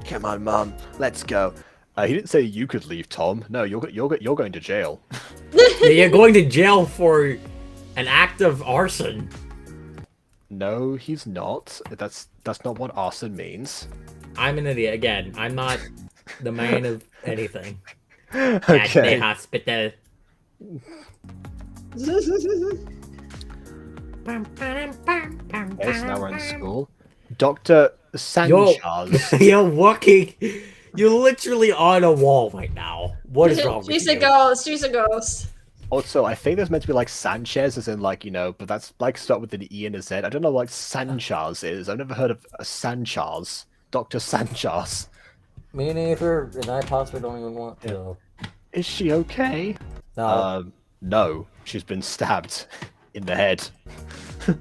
Come on, Mom. Let's go. He didn't say you could leave, Tom. No, you're going to jail. Yeah, you're going to jail for an act of arson. No, he's not. That's That's not what arson means. I'm an idiot again. I'm not the man of anything at the Okay. hospital. Okay, so now we're in school. Dr. Yo, Sanchez. you're walking. You're literally on a wall right now. What is wrong with She's a you? ghost. She's a ghost. Also, I think there's meant to be like Sanchez, as in like, but that's like start with an E and a Z. I don't know what Sanchez is. I've never heard of a Sanchez. Dr. Sanchez. Me neither, and I possibly don't even want to. Is she okay? No. No. She's been stabbed in the head.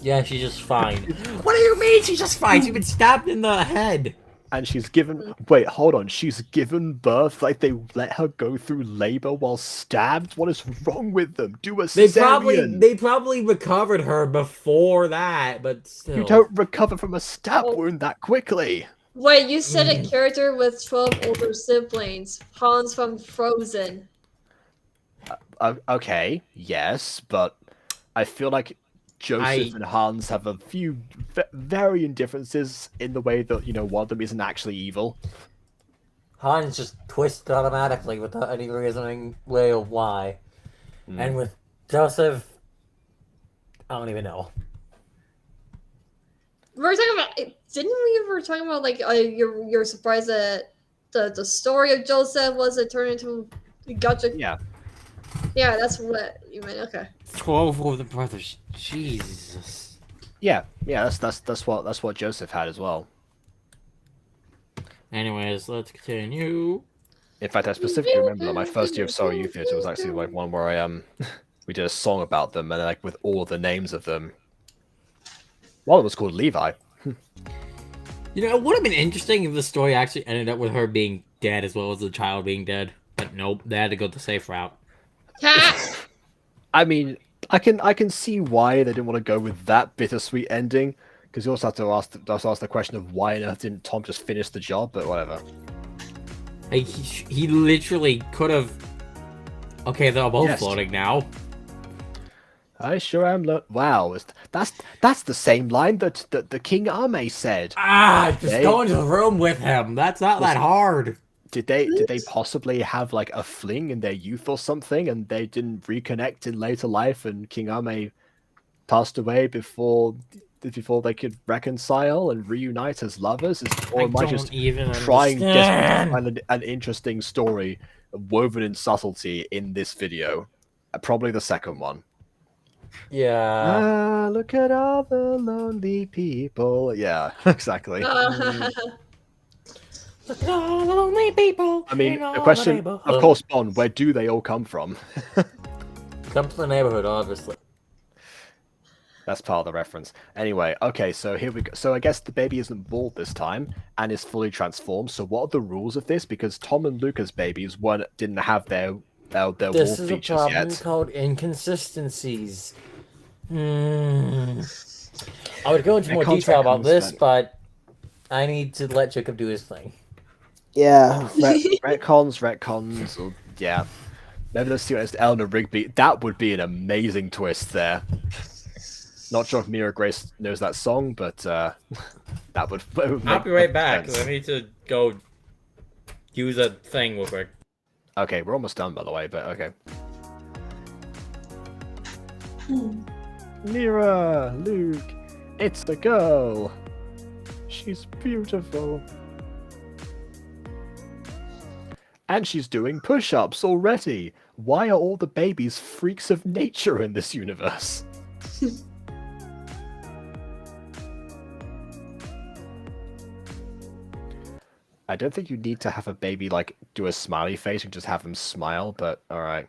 Yeah, she's just fine. What do you mean she's just fine? She's been stabbed in the head. And she's given... Wait, hold on. She's given birth? Like, they let her go through labor while stabbed? What is wrong with them? Do a cesarean! They probably recovered her before that, but still. You don't recover from a stab wound that quickly! Wait, you said a character with 12 older siblings. Hans from Frozen. Okay, yes, but I feel like Joseph and Hans have a few varying differences in the way that, one of them isn't actually evil. Hans just twisted automatically without any reasoning way of why. And with Joseph, I don't even know. We were talking about... Didn't we ever talk about, like, you're surprised that the story of Joseph was it turned into Gacha? Yeah. Yeah, that's what you meant. Okay. 12 of the brothers. Jesus. Yeah, that's what Joseph had as well. Anyways, let's continue. In fact, I specifically remember that my first year of Sorry Youth Theatre was actually like one where I we did a song about them and like with all the names of them. One of them was called Levi. It would have been interesting if the story actually ended up with her being dead as well as the child being dead. But nope, they had to go the safe route. I mean, I can see why they didn't want to go with that bittersweet ending, because you also have to ask the question of why on earth didn't Tom just finish the job, but whatever. Like, he literally could have... Okay, they're both floating now. I sure am. Wow, that's the same line that the King Ame said. Just go into the room with him. That's not that hard. Did they possibly have like a fling in their youth or something, and they didn't reconnect in later life, and King Ame passed away before they could reconcile and reunite as lovers? Or am I just trying desperately to find an interesting story woven in subtlety in this video? Probably the second one. Yeah. Look at all the lonely people. Yeah, exactly. Look at all the lonely people. I mean, the question, of course, Bon, where do they all come from? Come to the neighborhood, obviously. That's part of the reference. Anyway, okay, so here we go. So I guess the baby isn't bald this time and is fully transformed. So what are the rules of this? Because Tom and Luca's babies didn't have their wall features yet. This is a problem called inconsistencies. I would go into more detail about this, but I need to let Jacob do his thing. Yeah, retcons, or, yeah. Maybe let's see what it's Eleanor Rigby. That would be an amazing twist there. Not sure if Mira Grace knows that song, but that would I'll be right back, because I need to go use a thing real quick. Okay, we're almost done, by the way, but okay. Mira, Luke, it's the girl. She's beautiful. And she's doing push-ups already. Why are all the babies freaks of nature in this universe? I don't think you need to have a baby, like, do a smiley face and just have them smile, but alright.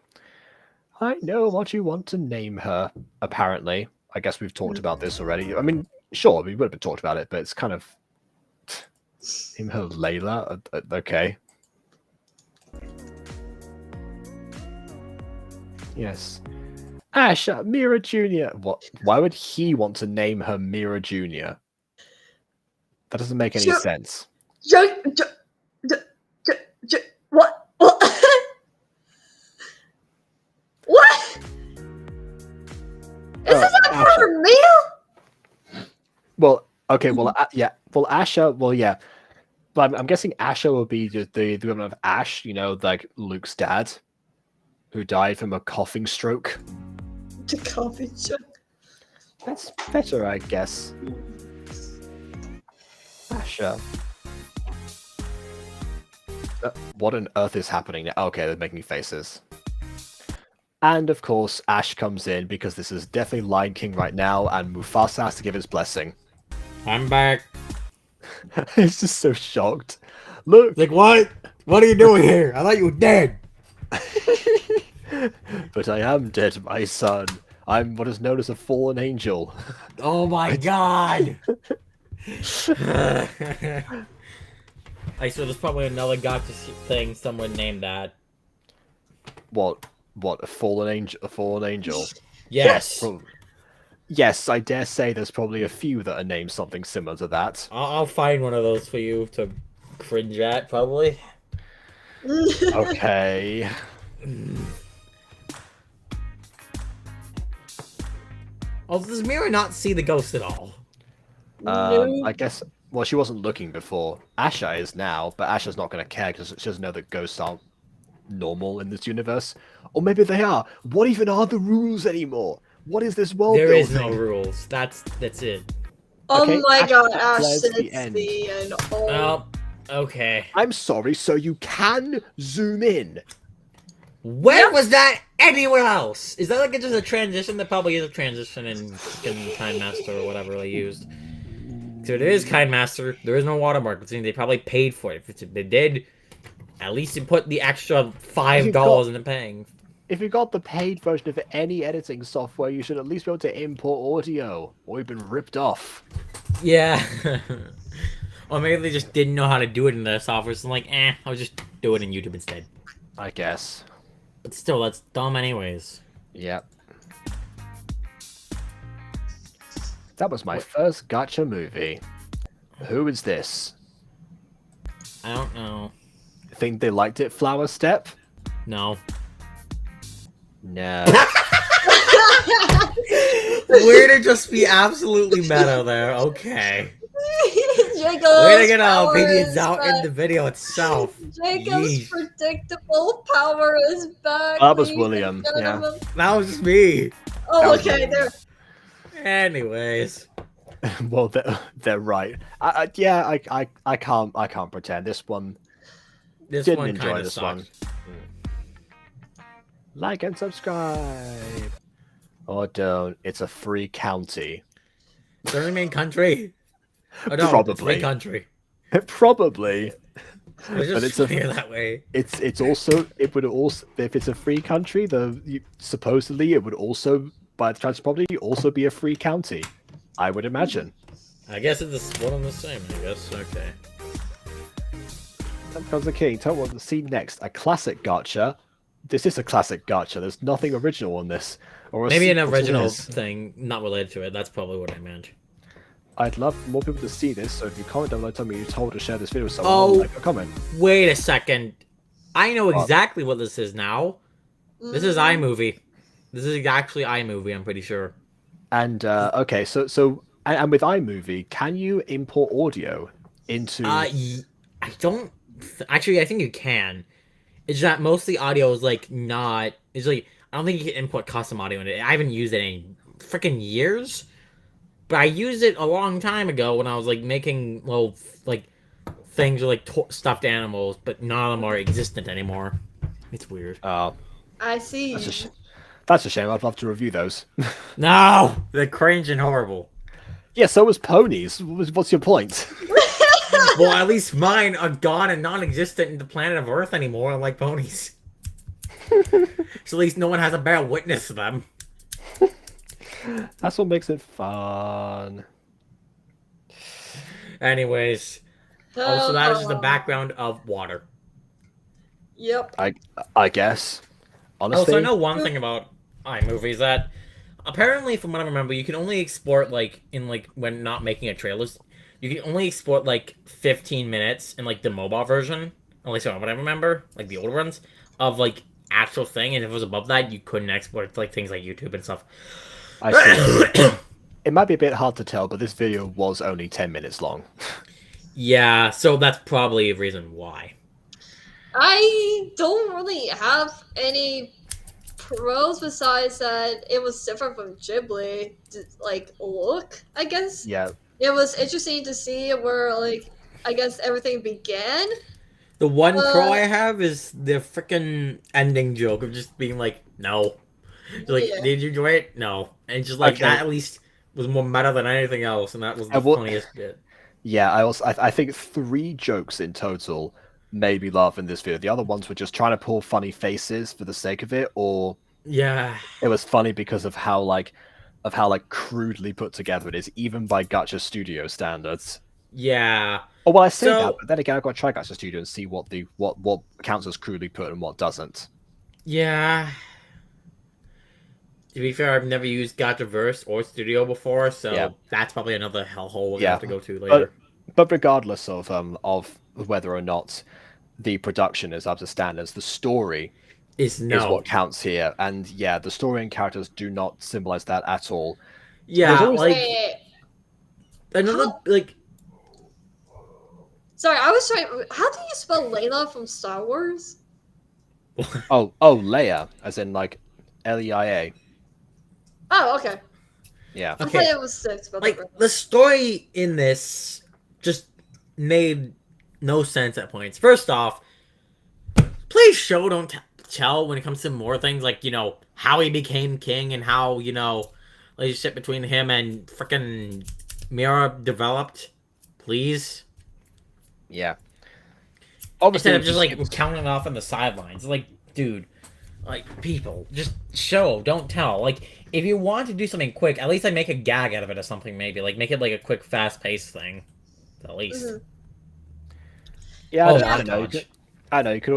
I know what you want to name her, apparently. I guess we've talked about this already. I mean, sure, we would have talked about it, but it's kind of... Name her Layla? Okay. Yes. Ash, Mira Jr. What? Why would he want to name her Mira Jr.? That doesn't make any sense. What? What? Is this not for real? Well, Okay, well, yeah. Well, Asha. Well, yeah. But I'm guessing Asha will be the woman of Ash. You know, like Luke's dad, who died from a coughing stroke. The coffee shop. That's better, I guess. Asha. What on earth is happening now? Okay, they're making faces. And of course, Ash comes in because this is definitely Lion King right now, and Mufasa has to give his blessing. I'm back. He's just so shocked. Look! Like, what? What are you doing here? I thought you were dead. But I am dead, my son. I'm what is known as a fallen angel. Oh my god. I swear there's probably another Gacha thing someone named that. What? What? A fallen angel? A fallen angel? Yes. Yes, I dare say there's probably a few that are named something similar to that. I'll find one of those for you to cringe at, probably. Okay. Oh, does Mira not see the ghost at all? No. I guess. Well, she wasn't looking before. Asha is now, but Asha's not going to care because she doesn't know that ghosts aren't normal in this universe. Or maybe they are. What even are the rules anymore? What is this world There building? is no rules. That's it. Oh Okay, my Ash god, Ash declares said the it's end. the end. Oh. Well, okay. I'm sorry, so you can zoom in. Where was that anywhere else? Is that like just a transition? There probably is a transition in Kind Master or whatever they used. So there is Kind Master. There is no watermark. Which means they probably paid for it. If they did, at least you put the extra $5 into paying. If you got the paid version of any editing software, you should at least be able to import audio, or you've been ripped off. Yeah. Or maybe they just didn't know how to do it in their software. So I'm like, I'll just do it in YouTube instead. I guess. But still, that's dumb anyways. Yep. That was my first Gacha movie. Who is this? I don't know. Think they liked it, Flower Step? No. No. Way to just be absolutely meta there. Okay. Jacob's Way to get our power opinions is out in back. the video itself. Jacob's Yeesh. predictable power is back. That was ladies and William, yeah. gentlemen. That was just me. Oh, was okay, William. there. Anyways. Well, they're right. Yeah, I can't pretend. This one This didn't one enjoy kind of this sucked. one. Like and subscribe. Or don't. It's a free county. Is there any main country? Oh, no, Probably. it's free country. Probably. It's But just it's a- funnier that way. It's also it would also if it's a free country, supposedly it would also by the chance probably also be a free county. I would imagine. I guess it's one and the same, I guess. Okay. That becomes the king. Tell me what to see next. A classic gacha. This is a classic gacha. There's nothing original on this. Or a Maybe an sequel to original this. thing not related to it. That's probably what I meant. I'd love more people to see this, so if you comment down below, tell me you're told to share this video with someone, Oh. like a comment. Wait a second. I know What? exactly what this is now. This is iMovie. This is actually iMovie, I'm pretty sure. And okay, and with iMovie, can you import audio into? I don't. Actually, I think you can. It's that most of the audio is like not. It's like I don't think you can input custom audio in it. I haven't used it in freaking years, but I used it a long time ago when I was like making little like things with like stuffed animals, but none of them are existent anymore. It's weird. Oh, I see. that's a shame. I'd love to review those. No, they're cringe and horrible. Yeah, so was ponies. What's your point? Well, at least mine are gone and non-existent in the planet of Earth anymore, unlike ponies. So at least no one has a better witness to them. That's what makes it fun. Anyways, so that is just the background of water. Yep. I guess. Honestly, Also, I know one thing about iMovie is that apparently, from what I remember, you can only export like in like when not making a trailer. You can only export like 15 minutes in like the mobile version. At least what I remember, like the older ones of like actual thing. And if it was above that, you couldn't export it to like things like YouTube and stuff. I see. it might be a bit hard to tell, but this video was only 10 minutes long. Yeah, so that's probably a reason why. I don't really have any pros besides that it was different from Ghibli, like look, I guess. Yeah. It was interesting to see where like I guess everything began. The one pro I Uh, have is the freaking ending joke of just being like, no. Just like, yeah. did you enjoy it? No. And just like Okay. that at least was more meta than anything else, and that was I the will. funniest bit. Yeah, I think 3 jokes in total made me laugh in this video. The other ones were just trying to pull funny faces for the sake of it, or Yeah. it was funny because of how crudely put together it is, even by Gacha Studio standards. Yeah. Oh well, I say that, So but then again, I've got to try Gacha Studio and see what counts as crudely put and what doesn't. yeah. To be fair, I've never used Gachaverse or Studio before, Yeah, so that's probably another hellhole we're gonna yeah, have to go to but later. regardless of whether or not the production is up to standards, the story Is is no. what counts here. And yeah, the story and characters do not symbolize that at all. There's Yeah, always like Wait, another how? like Sorry, I was trying. How do you spell Layla from Star Wars? oh Leia, as in like Leia. Oh, okay. Yeah. I thought okay, it was 6, but like the story in this just made no sense at points. First off, please show don't tell when it comes to more things like how he became king and how relationship between him and freaking Mira developed. Please, Yeah. Obviously, instead it of was just just like counting off on the sidelines, like dude, like people just show don't tell. Like if you want to do something quick, at least like make a gag out of it or something. Maybe like make it like a quick, fast-paced thing, at least. Mhm. yeah. Oh, I don't know. montage. I know you could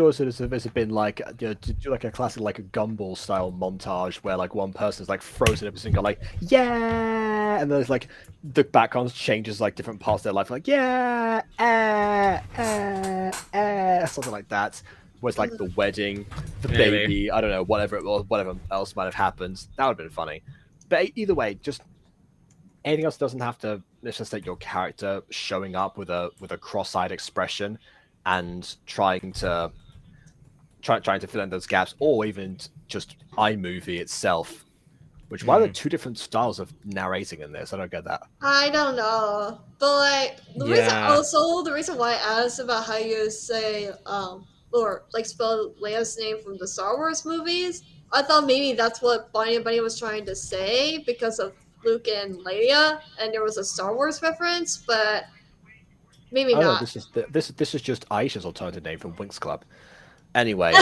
also this have been like do like a classic like a Gumball style montage where like one person's like frozen every single like yeah, and then there's like the background changes like different parts of their life like yeah, something like that. Was like the wedding, the Maybe. baby, I don't know, whatever it was, whatever else might have happened. That would have been funny. But either way, just anything else doesn't have to necessitate your character showing up with a cross-eyed expression and trying to fill in those gaps, or even just iMovie itself. Which why are there 2 different styles of narrating in this? I don't get that. I don't know, but like Yeah. the reason why I asked about how you say or like spell Leia's name from the Star Wars movies, I thought maybe that's what Bonnie and Bunny was trying to say because of Luke and Leia, and there was a Star Wars reference, but maybe Oh no, not. this is just Aisha's alternative name from Winx Club. Anyway,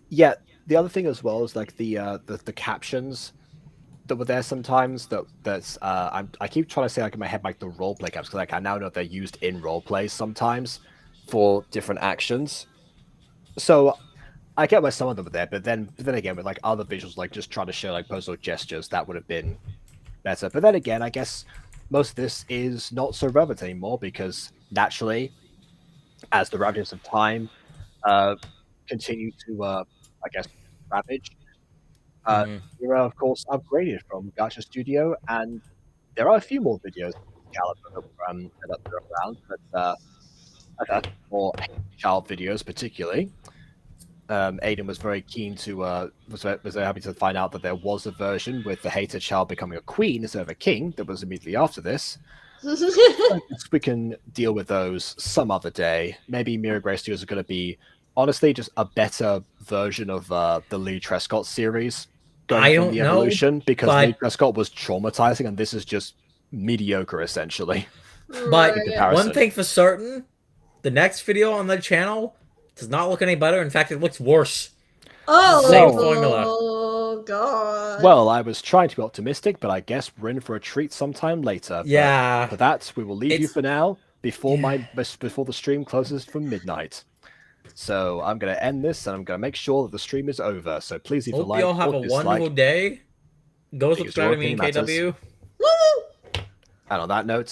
yeah, the other thing as well is like the captions that were there sometimes that's I keep trying to say like in my head like the roleplay caps because like I now know they're used in roleplays sometimes for different actions. So I get why some of them were there, but then again with like other visuals like just trying to show like personal gestures that would have been better. But then again, I guess most of this is not so relevant anymore because naturally, as the ravages of time continue to I guess ravage. Hmm. Mira, of course, upgraded from Gacha Studio, and there are a few more videos of Caliber that are around, but that's for child videos particularly. Aiden was very keen to was very happy to find out that there was a version with the hated child becoming a queen instead of a king that was immediately after this. I guess we can deal with those some other day. Maybe Mira Grey Studios are going to be honestly just a better version of the Lee Trescott series going I from don't the know, evolution because Lee but Trescott was traumatizing and this is just mediocre essentially but in Right. one comparison. thing for certain, the next video on the channel does not look any better. In fact, it looks worse. Same formula. Oh god. Well, I was trying to be optimistic, but I guess we're in for a treat sometime later. Yeah. But for that, we will leave you It's for now before yeah. before the stream closes for midnight. So I'm going to end this and I'm going to make sure that the stream is over. So please leave a Hope you all like have or a wonderful dislike day. Go because subscribe your to me opinion and matters. KW. Woo! And on that note,